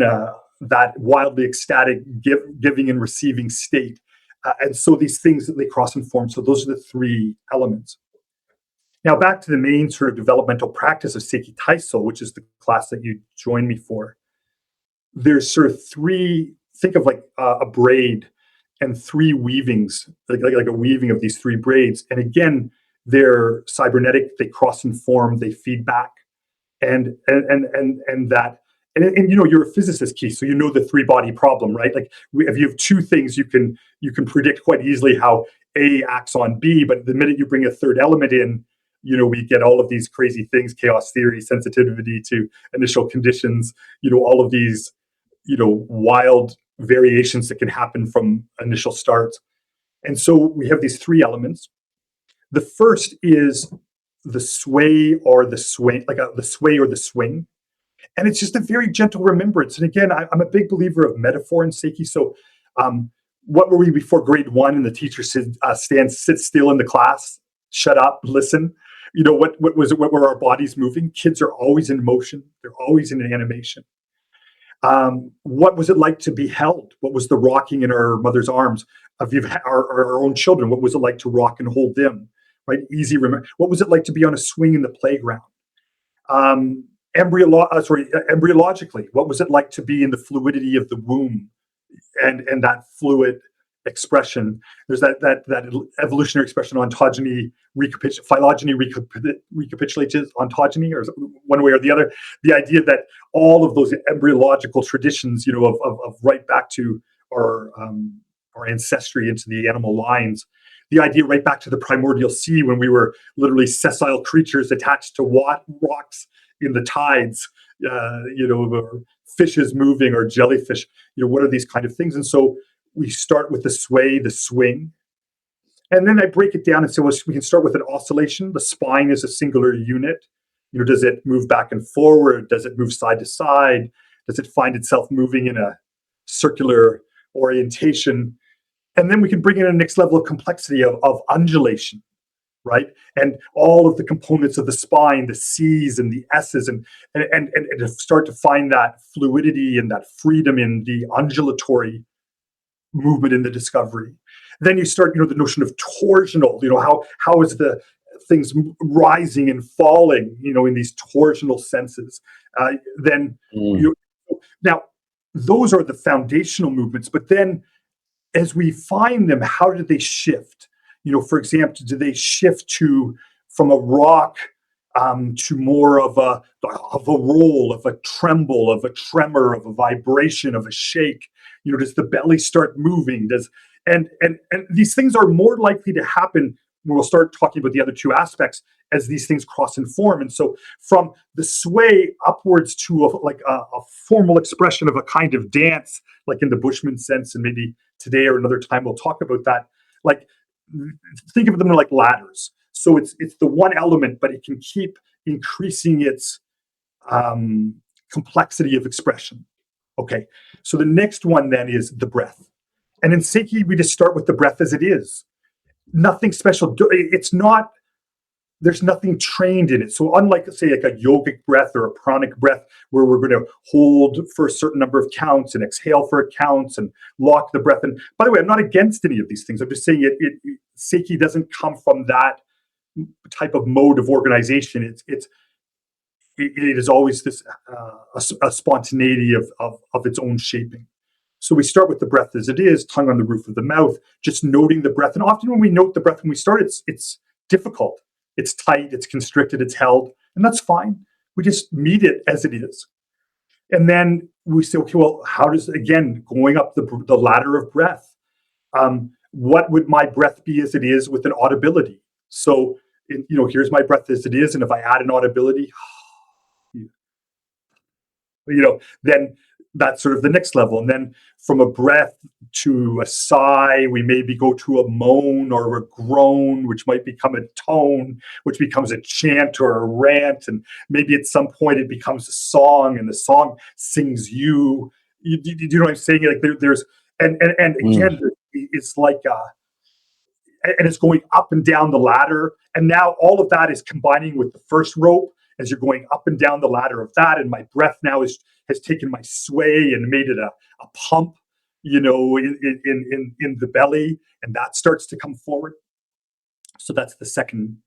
that wildly ecstatic giving and receiving state. And so these things that they cross and form. So those are the three elements. Now back to the main sort of developmental practice of Seiki Taiso, which is the class that you joined me for. There's sort of three, think of like a braid and three weavings, like a weaving of these three braids. And again, they're cybernetic, they cross and form, they feed back. And that, and you know, you're a physicist, Keith, so you know the three body problem, right? Like if you have two things, you can predict quite easily how A acts on B, but the minute you bring a third element in, you know, we get all of these crazy things, chaos theory, sensitivity to initial conditions, you know, all of these, you know, wild variations that can happen from initial starts. And so we have these three elements. The first is the sway or the swing, like the sway or the swing. And it's just a very gentle remembrance. And again, I'm a big believer of metaphor in Seiki. So what were we before grade one? And the teacher said, sit still in the class, shut up, listen. You know, what was it? What were our bodies moving? Kids are always in motion. They're always in animation. What was it like to be held? What was the rocking in our mother's arms? If you've had our own children, what was it like to rock and hold them? Right? Easy remember. What was it like to be on a swing in the playground? Embryologically, what was it like to be in the fluidity of the womb and that fluid expression? There's that evolutionary expression, ontogeny, phylogeny recapitulates ontogeny, or one way or the other. The idea that all of those embryological traditions, you know, of right back to our ancestry into the animal lines, the idea right back to the primordial sea when we were literally sessile creatures attached to rocks in the tides, you know, or fishes moving or jellyfish, you know, what are these kind of things? And so we start with the sway, the swing. And then I break it down and say, well, we can start with an oscillation. The spine is a singular unit. You know, does it move back and forward? Does it move side to side? Does it find itself moving in a circular orientation? And then we can bring in a next level of complexity of undulation, right? And all of the components of the spine, the C's and the S's, and to start to find that fluidity and that freedom in the undulatory movement in the discovery. Then you start, you know, the notion of torsional, you know, how is the things rising and falling, you know, in these torsional senses. Now, those are the foundational movements, but then as we find them, how do they shift? You know, for example, do they shift from a rock to more of a roll, of a tremble, of a tremor, of a vibration, of a shake? You know, does the belly start moving? And these things are more likely to happen when we'll start talking about the other two aspects as these things cross and form. And so from the sway upwards to a formal expression of a kind of dance, like in the Bushman sense, and maybe today or another time we'll talk about that. Like, think of them like ladders. So it's the one element, but it can keep increasing its complexity of expression. Okay, so the next one then is the breath. And in Seiki, we just start with the breath as it is. Nothing special. It's not, there's nothing trained in it. So unlike, say, like a yogic breath or a pranic breath, where we're going to hold for a certain number of counts and exhale for counts and lock the breath. And by the way, I'm not against any of these things. I'm just saying Seiki doesn't come from that type of mode of organization. It is always this a spontaneity of its own shaping. So we start with the breath as it is, tongue on the roof of the mouth, just noting the breath. And often when we note the breath when we start, it's difficult. It's tight, it's constricted, it's held, and that's fine. We just meet it as it is. And then we say, okay, well, how does, again, going up the ladder of breath, what would my breath be as it is with an audibility? So, you know, here's my breath as it is, and if I add an audibility, you know, then that's sort of the next level. And then from a breath to a sigh, we maybe go to a moan or a groan, which might become a tone, which becomes a chant or a rant. And maybe at some point it becomes a song, and the song sings you. You know what I'm saying? Like there's, and again, it's like, and it's going up and down the ladder. And now all of that is combining with the first rope. as you're going up and down the ladder of that. And my breath now has taken my sway and made it a pump, in the belly, and that starts to come forward. So that's the second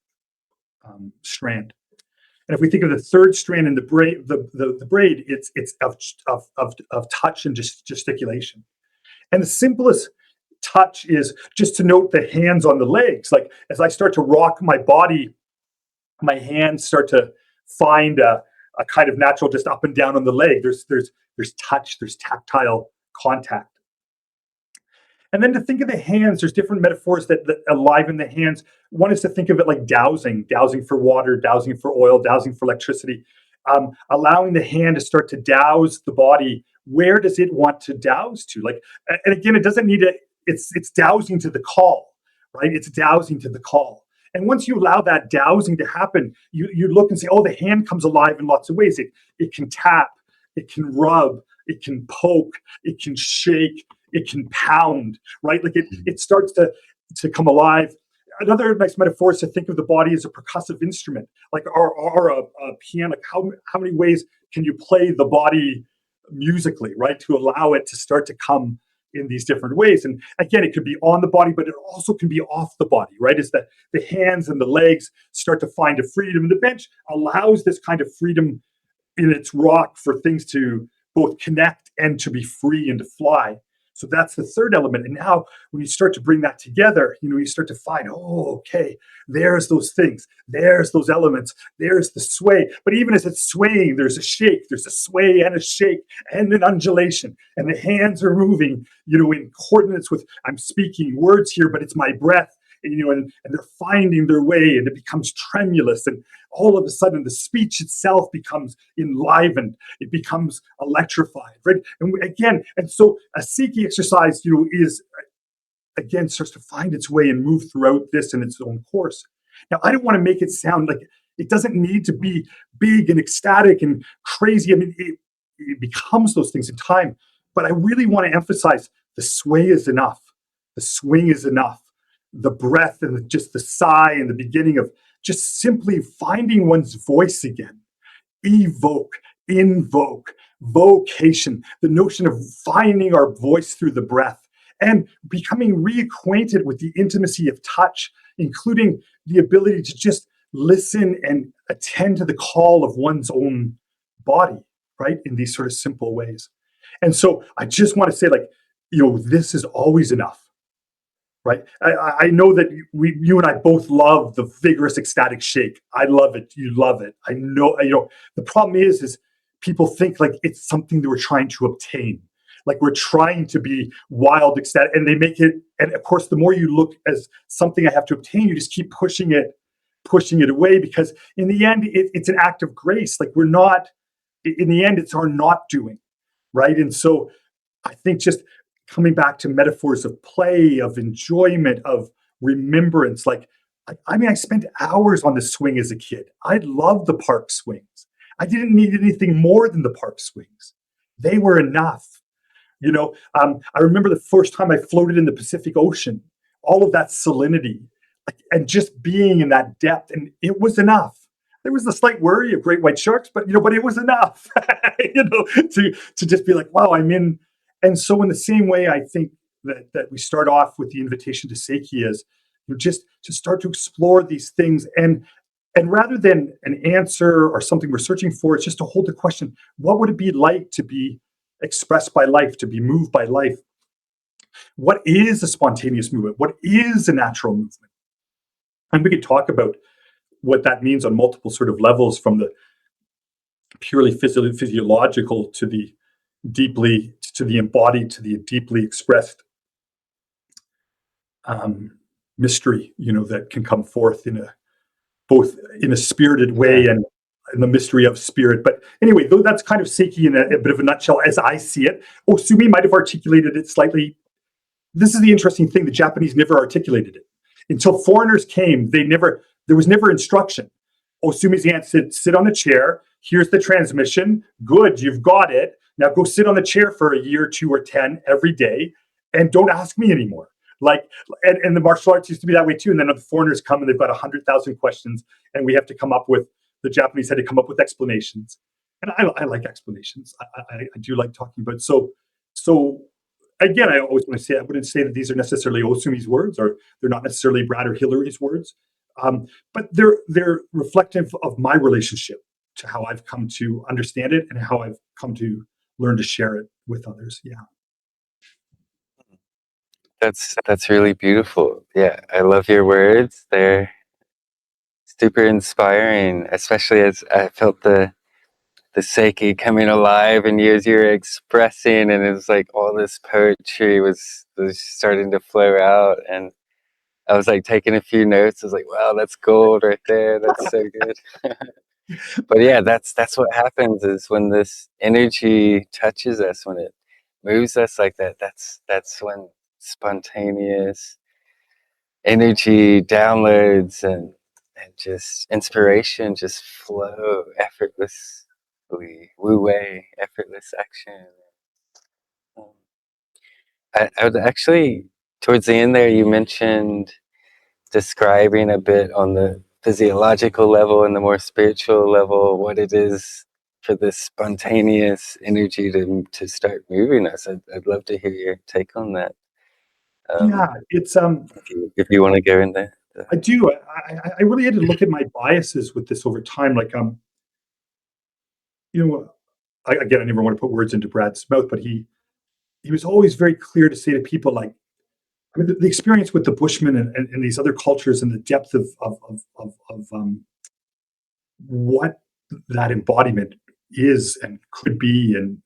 strand. And if we think of the third strand in the braid, the braid, it's of touch and gesticulation. And the simplest touch is just to note the hands on the legs. Like as I start to rock my body, my hands start to find a kind of natural just up and down on the leg. There's touch, there's tactile contact. And then to think of the hands, there's different metaphors that enliven the hands. One is to think of it like dowsing for water, dowsing for oil, dowsing for electricity, allowing the hand to start to douse the body. Where does it want to douse to? Like, and again, it doesn't need to, it's dowsing to the call, right? It's dowsing to the call. And once you allow that dowsing to happen, you look and say, oh, the hand comes alive in lots of ways. It can tap, it can rub, it can poke, it can shake, it can pound, right? Like it starts to come alive. Another nice metaphor is to think of the body as a percussive instrument, like or a piano. Like how many ways can you play the body musically, right? To allow it to start to come in these different ways. And again, it could be on the body, but it also can be off the body, right? Is that the hands and the legs start to find a freedom. And the bench allows this kind of freedom in its rock for things to both connect and to be free and to fly. So that's the third element. And now when you start to bring that together, you start to find, oh, okay, there's those things. There's those elements. There's the sway. But even as it's swaying, there's a shake. There's a sway and a shake and an undulation. And the hands are moving, in coordinates with, I'm speaking words here, but it's my breath. And they're finding their way, and it becomes tremulous, and all of a sudden the speech itself becomes enlivened, it becomes electrified, right? And so a Seiki exercise, is again starts to find its way and move throughout this in its own course. Now, I don't want to make it sound like it doesn't need to be big and ecstatic and crazy. I mean, it becomes those things in time, but I really want to emphasize the sway is enough, the swing is enough. The breath and just the sigh and the beginning of just simply finding one's voice again. Evoke, invoke, vocation, the notion of finding our voice through the breath and becoming reacquainted with the intimacy of touch, including the ability to just listen and attend to the call of one's own body, right? In these sort of simple ways. And so I just want to say, this is always enough. Right. I know that you and I both love the vigorous ecstatic shake. I love it. You love it. I know, the problem is people think like it's something that we're trying to obtain. Like we're trying to be wild, ecstatic, and they make it. And of course, the more you look as something I have to obtain, you just keep pushing it away, because in the end, it's an act of grace. Like in the end, it's our not doing. Right. And so I think just coming back to metaphors of play, of enjoyment, of remembrance. I spent hours on the swing as a kid. I loved the park swings. I didn't need anything more than the park swings. They were enough. I remember the first time I floated in the Pacific Ocean, all of that salinity, and just being in that depth, and it was enough. There was a slight worry of great white sharks, but it was enough, to just be like, wow, I'm in. And so in the same way, I think that we start off with the invitation to Seiki is just to start to explore these things. And rather than an answer or something we're searching for, it's just to hold the question, what would it be like to be expressed by life, to be moved by life? What is a spontaneous movement? What is a natural movement? And we could talk about what that means on multiple sort of levels, from the purely physiological to the deeply, to the embodied, to the deeply expressed mystery, that can come forth both in a spirited way and in the mystery of spirit. But anyway, though, that's kind of Seiki in a bit of a nutshell as I see it. Osumi might have articulated it slightly. This is the interesting thing: the Japanese never articulated it until foreigners came. There was never instruction. Osumi's aunt said, "Sit on the chair. Here's the transmission. Good, you've got it. Now go sit on the chair for a year, 2 or 10 every day, and don't ask me anymore." And the martial arts used to be that way too. And then the foreigners come and they've got 100,000 questions, and we have to come up with the Japanese had to come up with explanations, and I like explanations. I do like talking about so. Again, I always want to say I wouldn't say that these are necessarily Osumi's words, or they're not necessarily Brad or Hillary's words, but they're reflective of my relationship to how I've come to understand it and how I've come to learn to share it with others. Yeah. That's really beautiful. Yeah, I love your words. They're super inspiring, especially as I felt the Seiki coming alive and you as you were expressing, and it was like all this poetry was starting to flow out, and I was like taking a few notes. I was like, wow, that's gold right there. That's so good. But yeah, that's what happens is when this energy touches us, when it moves us like that, that's when spontaneous energy downloads and just inspiration just flow effortlessly, wu wei, effortless action. Um, I would actually, towards the end there, you mentioned describing a bit on the physiological level and the more spiritual level what it is for this spontaneous energy to start moving us. I'd love to hear your take on that. Yeah, it's If you want to go in there. I do. I really had to look at my biases with this over time. Like you know, again, I never want to put words into Brad's mouth, but he was always very clear to say to people like, I mean, the experience with the Bushmen and these other cultures and the depth of what that embodiment is and could be, and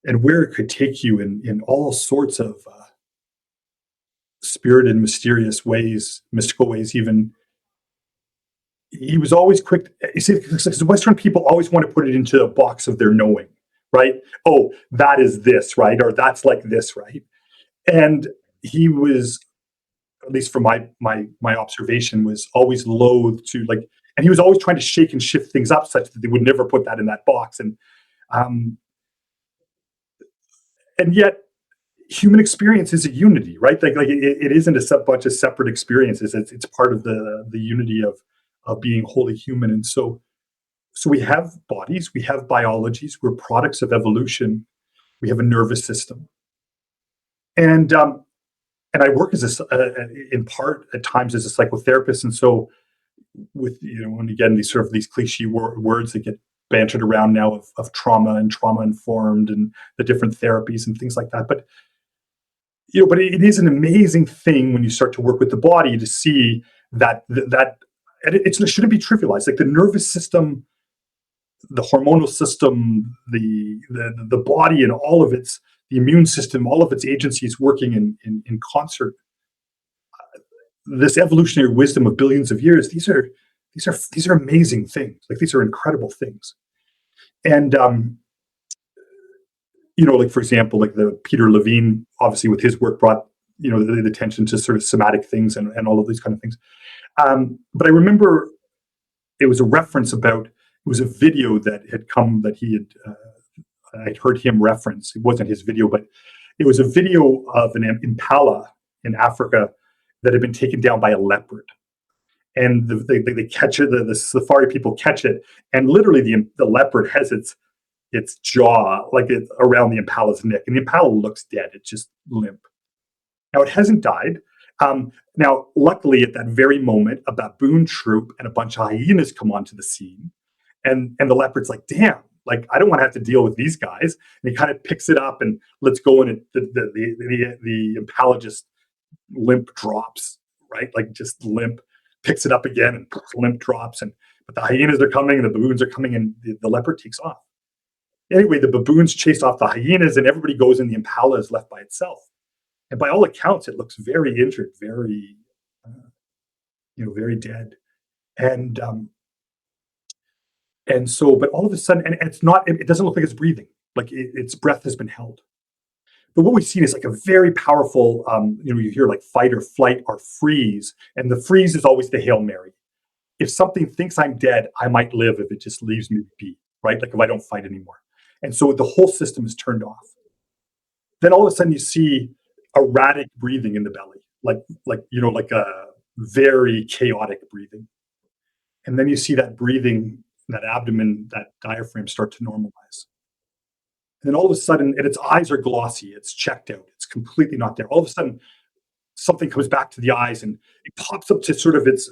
and where it could take you in all sorts of spirited, mysterious ways, mystical ways, even. He was always quick. You see, because Western people always want to put it into a box of their knowing, right? Oh, that is this, right? Or that's like this, right? And he was, at least from my observation, was always loath to like, and he was always trying to shake and shift things up such that they would never put that in that box. Um, and yet, human experience is a unity, right? Like it isn't a bunch of separate experiences. It's part of the unity of being wholly human. And so we have bodies, we have biologies, we're products of evolution, we have a nervous system, and and I work as in part at times as a psychotherapist, and so with and again these sort of these cliche words that get bantered around now of trauma and trauma informed and the different therapies and things like that, but but it is an amazing thing when you start to work with the body to see that and it shouldn't be trivialized. Like the nervous system, the hormonal system, the body, and all of its the immune system, all of its agencies working in concert. This evolutionary wisdom of billions of years. These are amazing things. Like these are incredible things. And like for example, like the Peter Levine, obviously with his work brought the attention to sort of somatic things and all of these kind of things. But I remember it was a reference about it was a video that had come that he had I'd heard him reference. It wasn't his video, but it was a video of an impala in Africa that had been taken down by a leopard. And they catch it. The safari people catch it, and literally the leopard has its jaw like it around the impala's neck, and the impala looks dead. It's just limp. Now it hasn't died. Now, luckily, at that very moment, a baboon troop and a bunch of hyenas come onto the scene, and the leopard's like, "Damn, like I don't want to have to deal with these guys." And he kind of picks it up and let's go, and the impala just limp drops, right? Like just limp, picks it up again and limp drops, and but the hyenas are coming and the baboons are coming, and the leopard takes off. Anyway, the baboons chase off the hyenas, and everybody goes, and the impala is left by itself. And by all accounts, it looks very injured, very, very dead. And and so, but all of a sudden, and it's not, it doesn't look like it's breathing, like its breath has been held. But what we've seen is like a very powerful, you hear like fight or flight or freeze, and the freeze is always the Hail Mary. If something thinks I'm dead, I might live if it just leaves me be, right? Like if I don't fight anymore. And so the whole system is turned off. Then all of a sudden you see erratic breathing in the belly, like a very chaotic breathing. And then you see that breathing, that abdomen, that diaphragm start to normalize. And then all of a sudden, and its eyes are glossy, it's checked out, it's completely not there. All of a sudden, something comes back to the eyes and it pops up to sort of its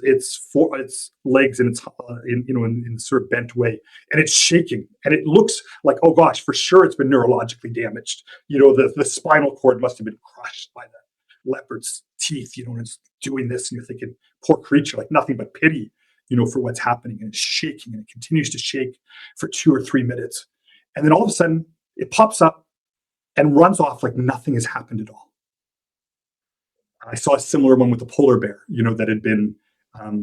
legs and its in sort of bent way, and it's shaking and it looks like, oh gosh, for sure it's been neurologically damaged. The spinal cord must have been crushed by the leopard's teeth, and it's doing this, and you're thinking, poor creature, like nothing but pity, for what's happening. And it's shaking and it continues to shake for 2 or 3 minutes, and then all of a sudden it pops up and runs off like nothing has happened at all. I saw a similar one with the polar bear, that had been,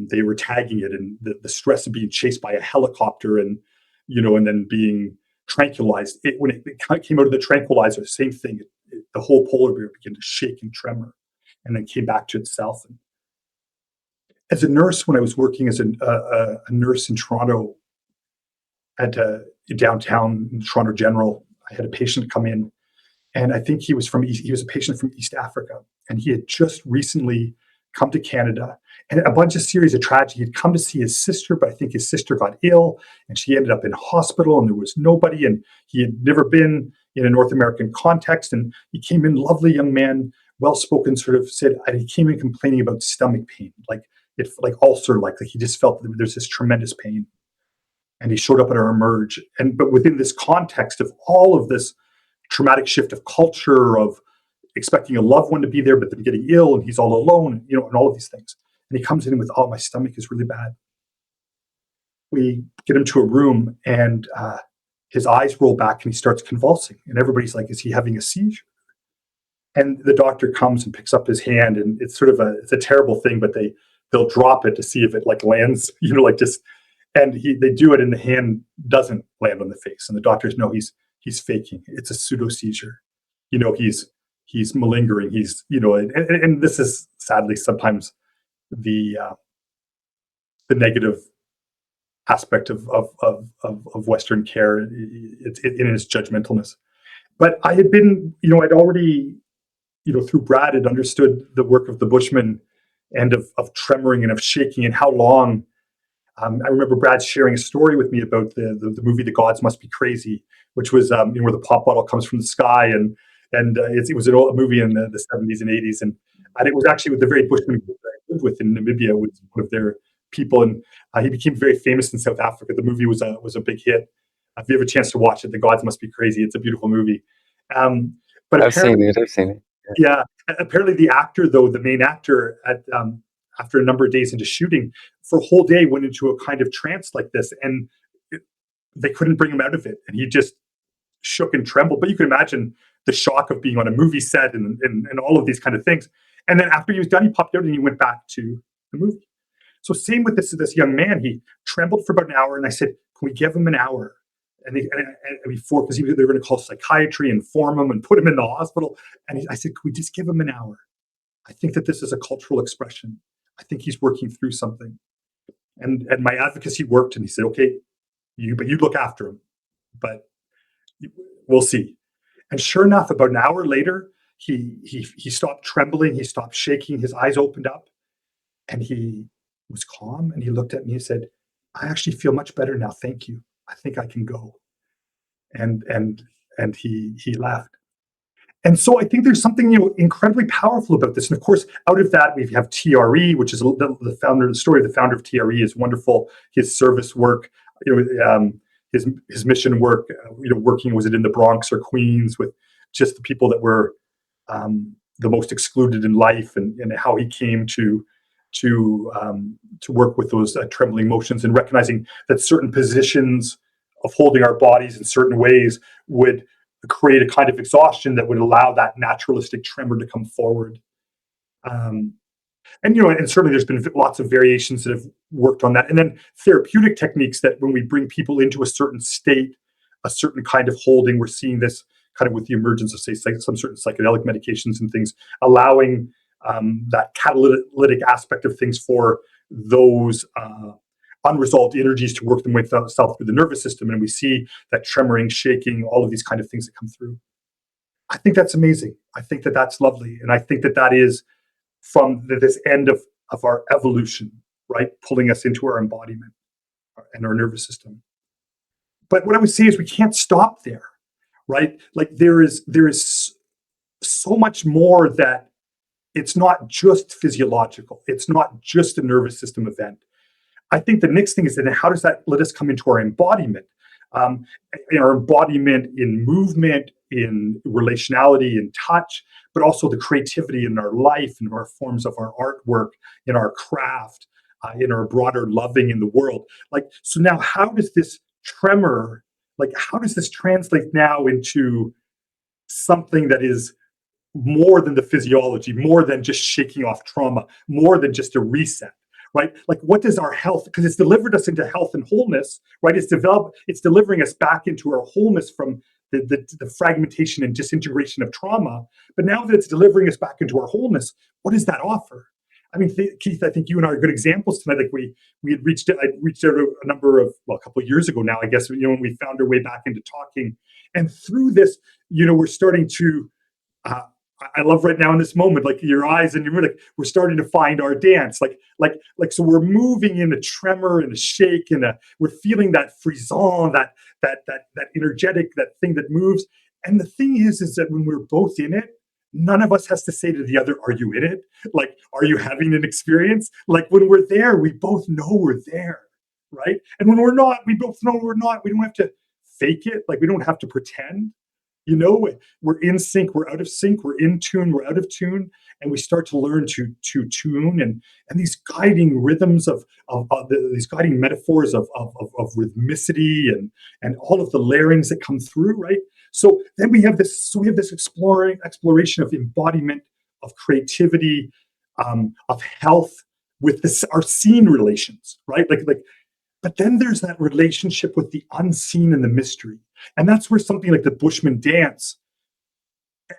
they were tagging it, and the stress of being chased by a helicopter and then being tranquilized. When it came out of the tranquilizer, same thing. The whole polar bear began to shake and tremor and then came back to itself. And as a nurse, when I was working as a nurse in Toronto at downtown in Toronto General, I had a patient come in, and I think he was a patient from East Africa, and he had just recently come to Canada, and a bunch of series of tragedy. He'd come to see his sister, but I think his sister got ill, and she ended up in hospital, and there was nobody, and he had never been in a North American context, and he came in, lovely young man, well-spoken, sort of said, and he came in complaining about stomach pain, like ulcer, like he just felt that there's this tremendous pain. And he showed up at our emerge, but within this context of all of this traumatic shift of culture, of expecting a loved one to be there, but then getting ill and he's all alone, and all of these things. And he comes in with, oh, my stomach is really bad. We get him to a room, and his eyes roll back and he starts convulsing. And everybody's like, is he having a seizure? And the doctor comes and picks up his hand, and it's sort of it's a terrible thing, but they'll drop it to see if it like lands, and they do it, and the hand doesn't land on the face. And the doctors know he's faking. It's a pseudo seizure. He's malingering. And this is sadly sometimes the negative aspect of Western care. It's in its judgmentalness. But I had been, I'd already, through Brad, had understood the work of the Bushmen and of tremoring and of shaking, and how long. I remember Brad sharing a story with me about the movie "The Gods Must Be Crazy," which was where the pop bottle comes from the sky, and it was an old movie in the 70s and 80s, and it was actually with the very Bushman group that I lived with in Namibia, was one of their people, and he became very famous in South Africa. The movie was a big hit. If you have a chance to watch it, "The Gods Must Be Crazy," it's a beautiful movie. But I've seen it. Yeah, apparently the actor, though, the main actor, after a number of days into shooting, for a whole day went into a kind of trance like this, and they couldn't bring him out of it, and he just shook and trembled. But you can imagine the shock of being on a movie set and all of these kind of things. And then after he was done, he popped out and he went back to the movie. So same with this young man. He trembled for about an hour, and I said, "Can we give him an hour?" And before, because they were going to call psychiatry and inform him and put him in the hospital. And I said, "Can we just give him an hour? I think that this is a cultural expression. I think he's working through something." And my advocacy worked, and he said, "Okay, you look after him, but we'll see." And sure enough, about an hour later, he stopped trembling, he stopped shaking, his eyes opened up, and he was calm, and he looked at me and said, "I actually feel much better now. Thank you. I think I can go." And he left. And so I think there's something incredibly powerful about this. And of course, out of that, we have TRE, which is the founder. The story of the founder of TRE is wonderful. His service work, his mission work, working, was it in the Bronx or Queens, with just the people that were the most excluded in life, and how he came to work with those trembling motions, and recognizing that certain positions of holding our bodies in certain ways would create a kind of exhaustion that would allow that naturalistic tremor to come forward. And certainly there's been lots of variations that have worked on that. And then therapeutic techniques that when we bring people into a certain state, a certain kind of holding, we're seeing this kind of with the emergence of, say, some certain psychedelic medications and things, allowing that catalytic aspect of things for those unresolved energies to work themselves through the nervous system. And we see that tremoring, shaking, all of these kind of things that come through. I think that's amazing. I think that that's lovely. And I think that that is from this end of our evolution, right? Pulling us into our embodiment. and our nervous system. But what I would say is we can't stop there, right? Like there is so much more that it's not just physiological. It's not just a nervous system event. I think the next thing is then how does that let us come into our embodiment? Um, our embodiment in movement, in relationality, in touch, but also the creativity in our life, in our forms of our artwork, in our craft, in our broader loving in the world. Like, so now how does this tremor, like, how does this translate now into something that is more than the physiology, more than just shaking off trauma, more than just a reset, right? Like, what does our health, because it's delivered us into health and wholeness, right? It's delivering us back into our wholeness from the fragmentation and disintegration of trauma. But now that it's delivering us back into our wholeness, what does that offer? I mean, Keith, I think you and I are good examples tonight. Like I reached out a number of, well, a couple of years ago now, I guess, when we found our way back into talking. And through this, we're starting to, I love right now in this moment, like your eyes and you're like, we're starting to find our dance. So we're moving in a tremor and a shake and we're feeling that frisson, that energetic, that thing that moves. And the thing is that when we're both in it, none of us has to say to the other, are you in it? Like, are you having an experience? Like when we're there, we both know we're there, right? And when we're not, we both know we're not. We don't have to fake it. Like we don't have to pretend. We're in sync, we're out of sync, we're in tune, we're out of tune, and we start to learn to tune and these guiding rhythms these guiding metaphors of rhythmicity and all of the layerings that come through, right? So then we have this exploration of embodiment, of creativity, of health with our seen relations, right? But then there's that relationship with the unseen and the mystery. And that's where something like the Bushmen dance,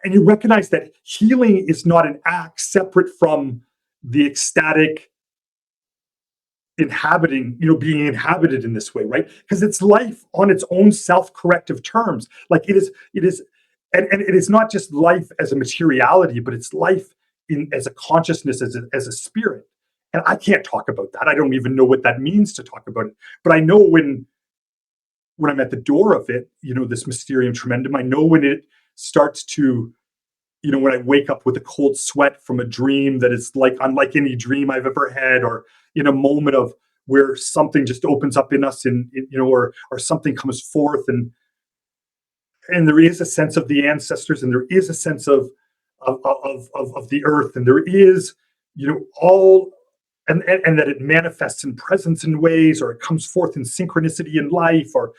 and you recognize that healing is not an act separate from the ecstatic being inhabited in this way, right? Because it's life on its own self-corrective terms. Like it is, and it is not just life as a materiality, but it's life as a consciousness, as a spirit. And I can't talk about that. I don't even know what that means to talk about it. But I know when I'm at the door of it, this mysterium tremendum, I know when it starts to, when I wake up with a cold sweat from a dream that is like unlike any dream I've ever had, or in a moment of where something just opens up in us or something comes forth and there is a sense of the ancestors and there is a sense of the earth and there is, all and that it manifests in presence in ways, or it comes forth in synchronicity in life, or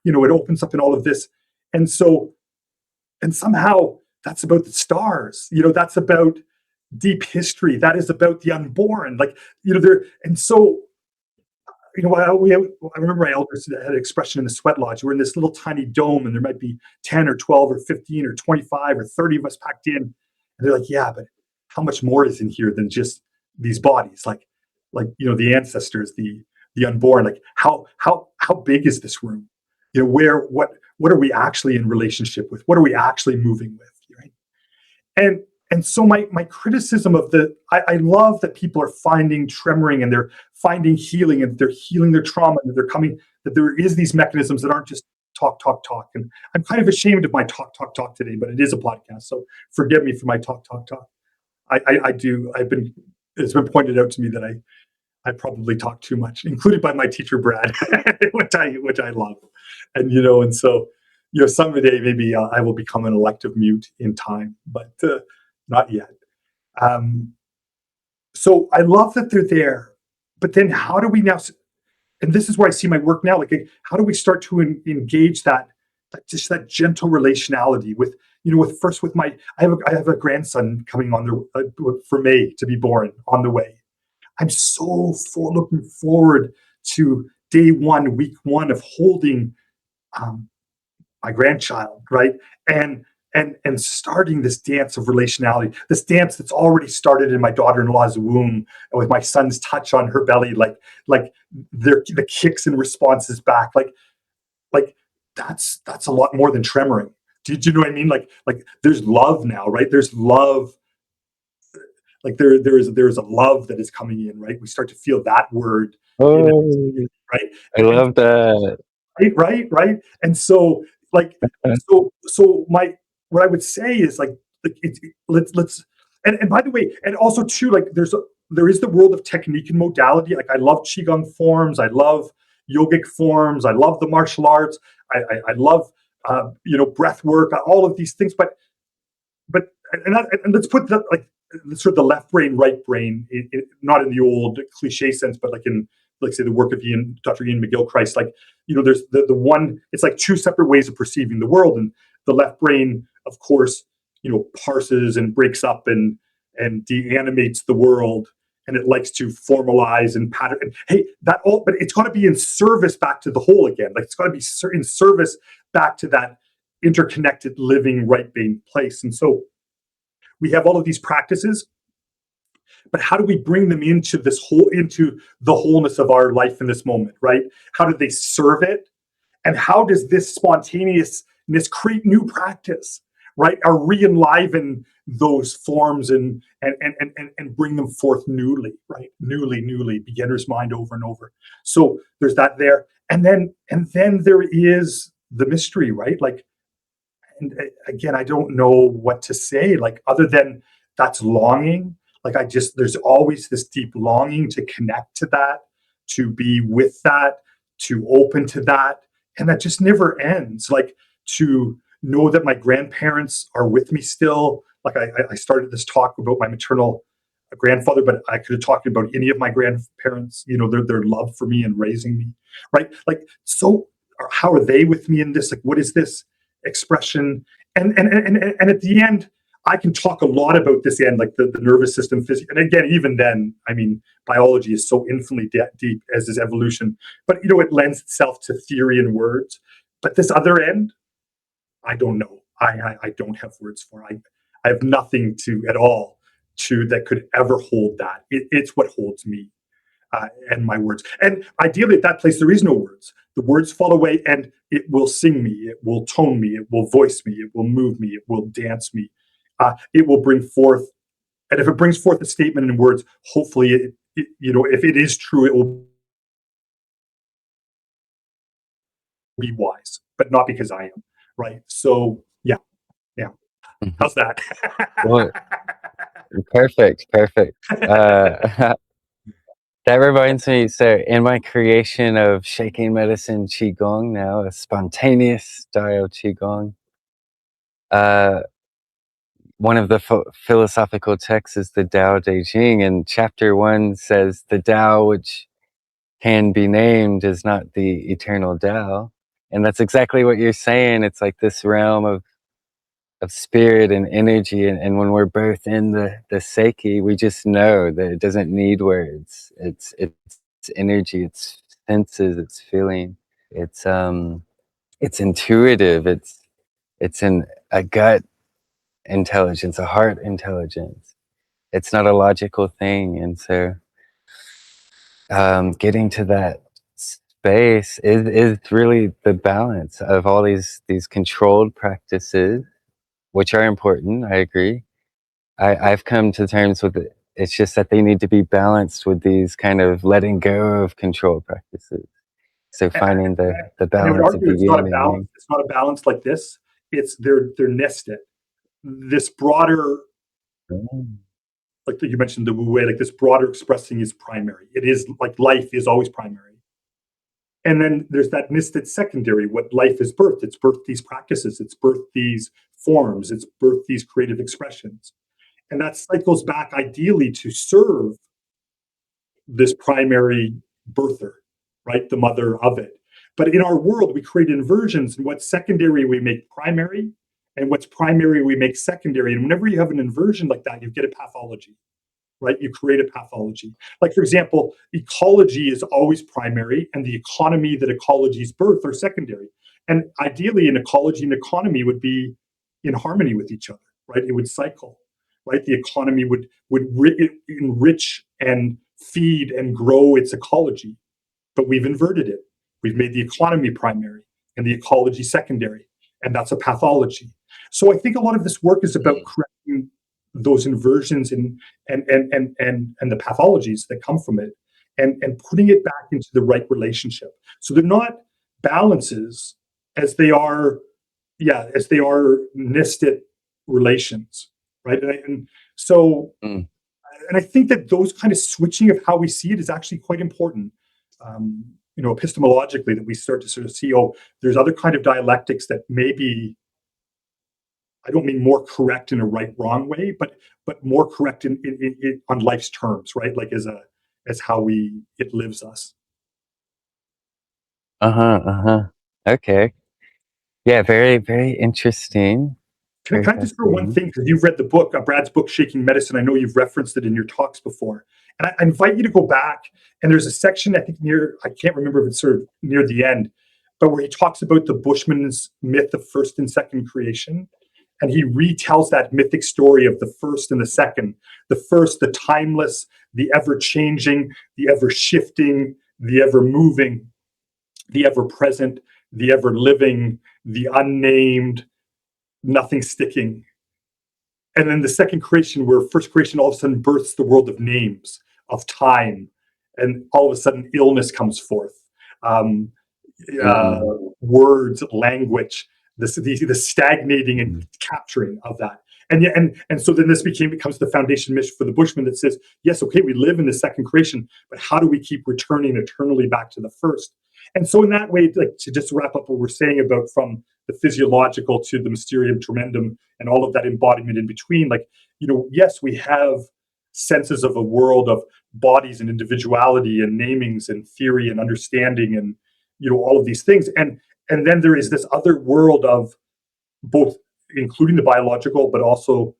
it opens up in all of this. And somehow that's about the stars, that's about deep history, that is about the unborn, there. And so I remember my elders had an expression in the sweat lodge. We're in this little tiny dome and there might be 10 or 12 or 15 or 25 or 30 of us packed in, and they're like, yeah, but how much more is in here than just these bodies, the ancestors, the unborn, like how big is this room, what are we actually in relationship with, what are we actually moving with, right? And so my criticism of I love that people are finding tremoring and they're finding healing and they're healing their trauma and that there is these mechanisms that aren't just talk. And I'm kind of ashamed of my talk today, but it is a podcast, so forgive me for my talk. It's been pointed out to me that I probably talk too much, included by my teacher Brad, which I love, and so someday maybe I will become an elective mute in time, but not yet. So I love that they're there, but then how do we now? And this is where I see my work now. Like, how do we start to engage that gentle relationality with I have a grandson coming on for May to be born on the way. I'm so looking forward to day one, week one of holding my grandchild, right? And starting this dance of relationality, this dance that's already started in my daughter-in-law's womb with my son's touch on her belly, like the kicks and responses back, like that's a lot more than tremoring. Do you know what I mean? Like there's love now, right? There's love. Like there's a love that is coming in, right? We start to feel that word. in it, Oh, right? I And love that. right. And so, like, so my what I would say is like let's and by the way, and also too, like there is the world of technique and modality. Like I love qigong forms, I love yogic forms, I love the martial arts, I love breath work, all of these things, but and let's put that like sort of the left brain, right brain, not in the old cliche sense, but like in like say the work of Dr. Ian McGilchrist. Like there's the one. It's like two separate ways of perceiving the world, and the left brain, of course, parses and breaks up and deanimates the world, and it likes to formalize and pattern. And, hey, that all, but it's got to be in service back to the whole again. Like it's got to be in service back to that interconnected living right brain place. And so we have all of these practices, but how do we bring them into into the wholeness of our life in this moment, right? How do they serve it? And how does this spontaneousness create new practice, right? Or re-enliven those forms and bring them forth newly, right? Newly, beginner's mind over and over. So there's that there. And then there is the mystery, right? Like, and again, I don't know what to say, like, other than that's longing. Like, there's always this deep longing to connect to that, to be with that, to open to that. And that just never ends. Like, to know that my grandparents are with me still. Like, I started this talk about my maternal grandfather, but I could have talked about any of my grandparents, their love for me and raising me, right? Like, so how are they with me in this? Like, what is this expression? And at the end, I can talk a lot about this end, like the nervous system, physics. And again, even then, I mean, biology is so infinitely deep, as is evolution. But it lends itself to theory and words. But this other end, I don't know. I don't have words for. I have nothing to at all to that could ever hold that. It's what holds me, and my words. And ideally, at that place, there is no words. The words fall away, and it will sing me. It will tone me. It will voice me. It will move me. It will dance me. It will bring forth. And if it brings forth a statement in words, hopefully, if it is true, it will be wise, but not because I am, right? So, yeah, yeah. Mhm. How's that? Well, perfect, perfect. That reminds me, so in my creation of shaking medicine qigong now, a spontaneous style qigong, uh, one of the philosophical texts is the Tao Te Ching, and chapter 1 says the Tao which can be named is not the eternal Tao. And that's exactly what you're saying. It's like this realm of spirit and energy, and when we're both in the Seiki, we just know that it doesn't need words. It's energy, it's senses, it's feeling, it's intuitive, it's in a gut intelligence, a heart intelligence. It's not a logical thing. And so getting to that space is really the balance of all these controlled practices, which are important. I agree. I've come to terms with it. It's just that they need to be balanced with these kind of letting go of control practices. So and, finding the and I would balance of argue the it's not yin a and balance. yang. It's not a balance like this. It's they're nested. This broader, Mm. like you mentioned, the wu wei, like this broader expressing is primary. It is like life is always primary. And then there's that misted secondary, what life is birthed. It's birthed these practices, it's birthed these forms, it's birthed these creative expressions. And that cycles back ideally to serve this primary birther, right? The mother of it. But in our world, we create inversions, and what's secondary we make primary, and what's primary we make secondary. And whenever you have an inversion like that, you get a pathology, right? You create a pathology. Like, for example, ecology is always primary, and the economy that ecologies birth are secondary. And ideally, an ecology and economy would be in harmony with each other, right? It would cycle, right? The economy would enrich and feed and grow its ecology, but we've inverted it. We've made the economy primary and the ecology secondary, and that's a pathology. So I think a lot of this work is about correcting those inversions and the pathologies that come from it, and putting it back into the right relationship. So they're not balances as they are, yeah, as they are nested relations, right? And so, Mm. and I think that those kind of switching of how we see it is actually quite important. Epistemologically, that we start to sort of see, oh, there's other kind of dialectics that maybe, I don't mean more correct in a right wrong way, but more correct in on life's terms, right? Like as how we it lives us. Uh-huh, uh-huh. Okay. Yeah, very, very interesting. Very Can I just throw one fascinating. thing? Because you've read the book, Brad's book, Shaking Medicine. I know you've referenced it in your talks before. And I invite you to go back. And there's a section, I think, I can't remember if it's sort of near the end, but where he talks about the Bushman's myth of first and second creation. And he retells that mythic story of the first and the second. The first, the timeless, the ever changing, the ever shifting, the ever moving, the ever present, the ever living, the unnamed, nothing sticking. And then the second creation, where first creation all of a sudden births the world of names, of time, and all of a sudden illness comes forth. Um, uh, Mm, Words, language, the stagnating and mm. capturing of that. And yeah, and so then this becomes the foundation mission for the Bushmen that says, yes, okay, we live in the second creation, but how do we keep returning eternally back to the first? And so in that way, like to just wrap up what we're saying about from the physiological to the mysterium tremendum and all of that embodiment in between, like, yes, we have senses of a world of bodies and individuality and namings and theory and understanding and all of these things, and then there is this other world of both, including the biological, but also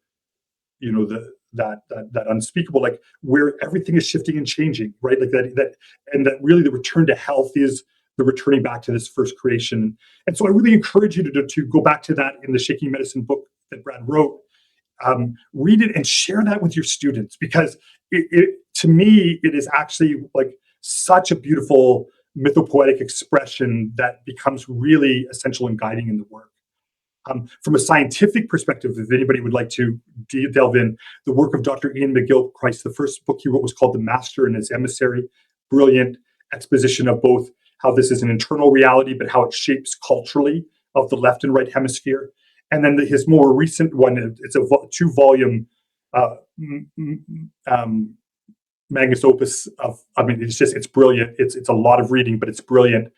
that unspeakable, like where everything is shifting and changing, right? Like that and that really the return to health is the returning back to this first creation. And so I really encourage you to go back to that in the Shaking Medicine book that Brad wrote. Read it and share that with your students, because to me it is actually like such a beautiful mythopoetic expression that becomes really essential and guiding in the work. From a scientific perspective, if anybody would like to delve in, the work of Dr. Ian McGilchrist, the first book he wrote was called The Master and His Emissary. Brilliant exposition of both how this is an internal reality, but how it shapes culturally of the left and right hemisphere. And then his more recent one, it's a 2-volume magnus opus of, I mean, it's brilliant. It's a lot of reading, but it's brilliant,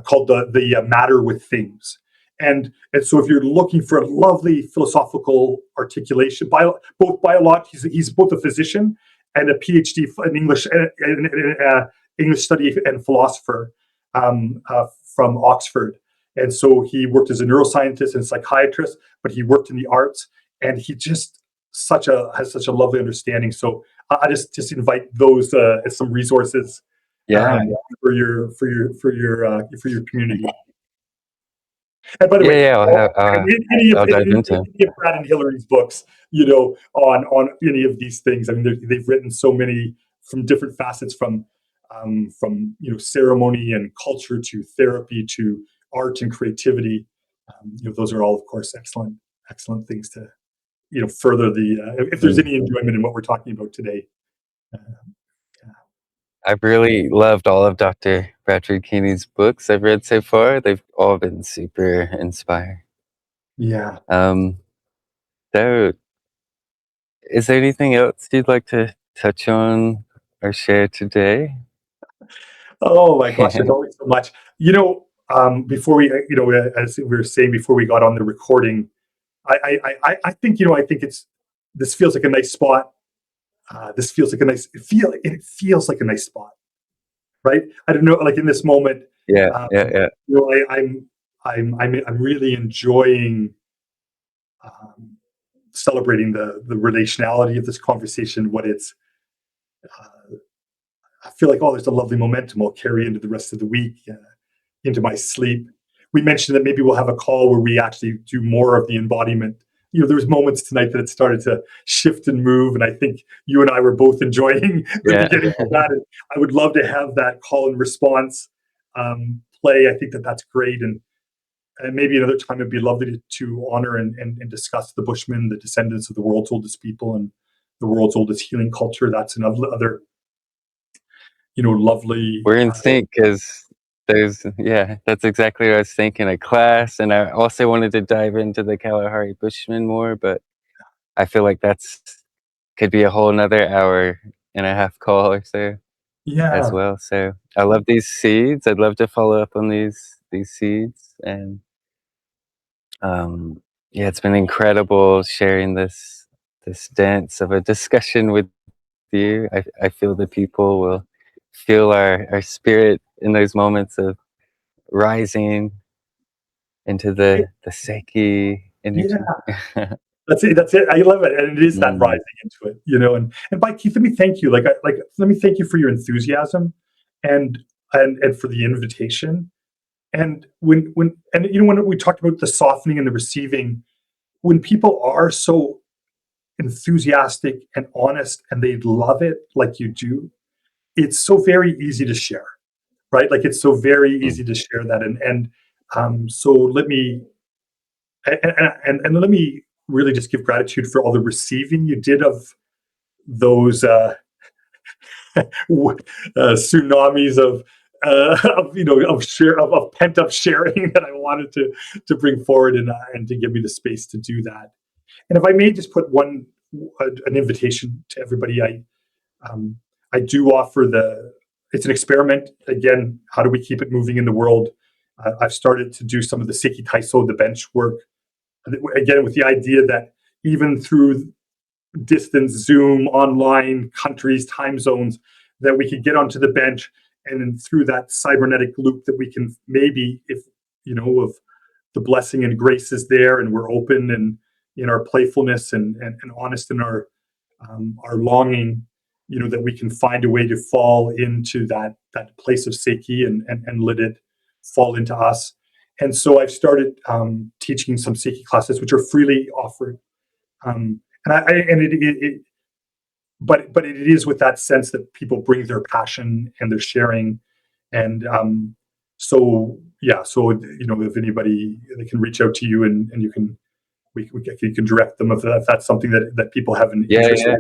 called the Matter with Things. And so if you're looking for a lovely philosophical articulation, both biological, he's both a physician and a PhD in English, English study and philosopher from Oxford. And so he worked as a neuroscientist and psychiatrist, but he worked in the arts, and he just has such a lovely understanding. So I just invite those as some resources Yeah. for your community. And by the Yeah, way, yeah, I'll dive into. any of Brad and Hillary's books, on any of these things. I mean, they've written so many from different facets, from ceremony and culture to therapy to art and creativity. Those are all, of course, excellent things to further the if there's Mm. any enjoyment in what we're talking about today. Uh, I've really loved all of Dr. Bradford Keeney's books I've read so far. They've all been super inspiring. yeah. Um, so is there anything else you'd like to touch on or share today? Oh my gosh, there's always so much. Before we, as we were saying before we got on the recording, I think this feels like a nice spot. This feels like a nice it feels like a nice spot, right? I don't know, like in this moment, Yeah, um, yeah, yeah. I'm really enjoying um, celebrating the relationality of this conversation. What it's, I feel like, oh, there's a lovely momentum I'll carry into the rest of the week, into my sleep. We mentioned that maybe we'll have a call where we actually do more of the embodiment. There was moments tonight that it started to shift and move, and I think you and I were both enjoying the Yeah. beginning of that. And I would love to have that call and response play. I think that's great, and maybe another time it'd be lovely to honor and discuss the Bushmen, the descendants of the world's oldest people and the world's oldest healing culture. That's another lovely. We're in sync because that's exactly what I was thinking, a class, and I also wanted to dive into the Kalahari Bushmen more, but I feel like that's could be a whole 'nother hour and a half call or so as Yeah, well, so I love these seeds, I'd love to follow up on these seeds, and, yeah, it's been incredible sharing this dance of a discussion with you. I feel the people will feel our spirit in those moments of rising into it, the Seiki yeah. energy. That's it. That's it. I love it, and it is that Mm, rising into it. And by Keith, let me thank you. Let me thank you for your enthusiasm, and and for the invitation. And when we talked about the softening and the receiving, when people are so enthusiastic and honest, and they love it like you do, it's so very easy to share, right? Like it's so very mm. easy to share that, so let me and let me really just give gratitude for all the receiving you did of those tsunamis of pent up sharing that I wanted to bring forward, and to give me the space to do that. And if I may just put an invitation to everybody, um, I do offer it's an experiment. Again, how do we keep it moving in the world? I've started to do some of the Seiki Taiso, the bench work, again, with the idea that even through distance, Zoom, online, countries, time zones, that we could get onto the bench, and then through that cybernetic loop that we can maybe, if if the blessing and grace is there, and we're open and in our playfulness, and honest in our longing, that we can find a way to fall into that place of Seiki, and let it fall into us. And so I've started teaching some Seiki classes, which are freely offered. And I and it but it is with that sense that people bring their passion and their sharing, and so yeah, so if anybody, they can reach out to you, and you can direct them if that's something that people have an Yeah, interest in. yeah.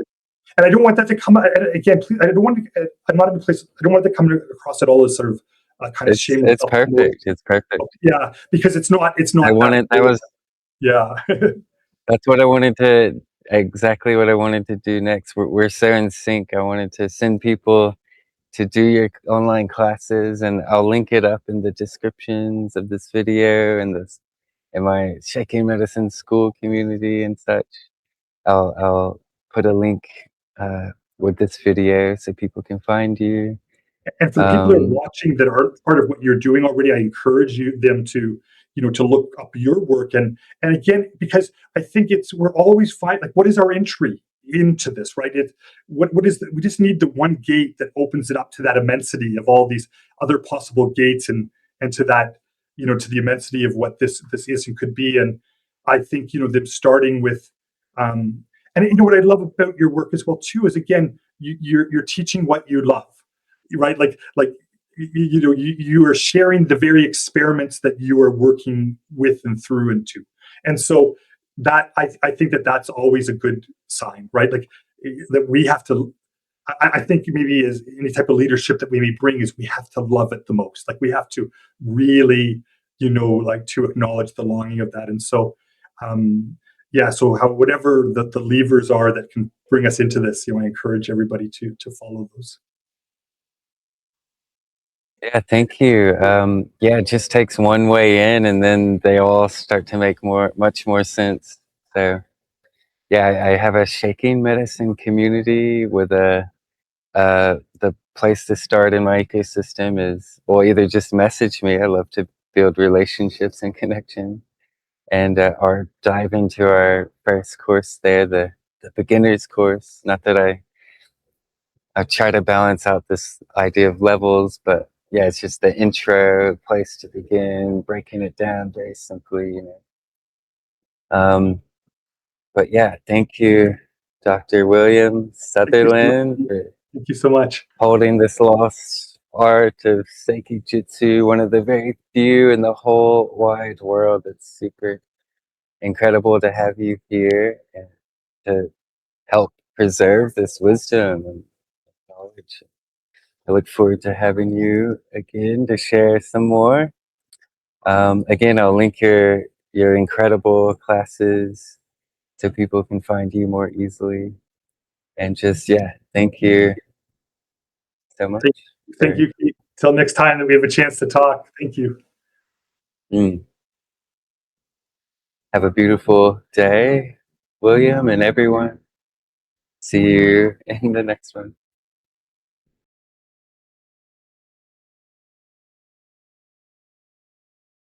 And I don't want that to come again. Please, I don't want to. I'm not in a place. I don't want it to come across at all as sort of kind of shameless It's self promotion. perfect, it's perfect. Yeah, because it's not. It's I not that. wanted that was Yeah. That's what I wanted to exactly what I wanted to do next. We're so in sync. I wanted to send people to do your online classes, and I'll link it up in the descriptions of this video and this in my shaking medicine school community and such. I'll put a link uh, with this video so people can find you. And for the people that are Um, watching that aren't part of what you're doing already, I encourage them to, to look up your work, and again, because I think we're always fight like, what is our entry into this, right? What is we just need the one gate that opens it up to that immensity of all these other possible gates, and to that, to the immensity of what this is and could be. And I think, them starting with, and what I love about your work as well too is, again, you're teaching what you love, right? Like you are sharing the very experiments that you are working with and through and to. And so that, I think that's always a good sign, right? Like that we have to, I think maybe as any type of leadership that we may bring, is we have to love it the most. Like we have to really, like to acknowledge the longing of that. And so, yeah, so whatever the levers are that can bring us into this, I encourage everybody to follow those. yeah, thank you. Yeah, it just takes one way in, and then they all start to make much more sense. So, yeah, I have a shaking medicine community with the place to start in my ecosystem is, well, either just message me. I love to build relationships and connection, and or dive into our first course there, the beginners course. Not that I try to balance out this idea of levels, but yeah, it's just the intro place to begin, breaking it down very simply. Um, but yeah, thank you, Dr. William Thank you so much. Sutherland, for Thank you so much. holding this lost art of Seiki Jutsu, one of the very few in the whole wide world. It's super incredible to have you here and to help preserve this wisdom and knowledge. I look forward to having you again to share some more. Again, I'll link your incredible classes so people can find you more easily. And just, yeah, thank you so much. Thank, thank For, you, Pete. Till next time that we have a chance to talk. Thank you. mm. Have a beautiful day, William and everyone. See you in the next one.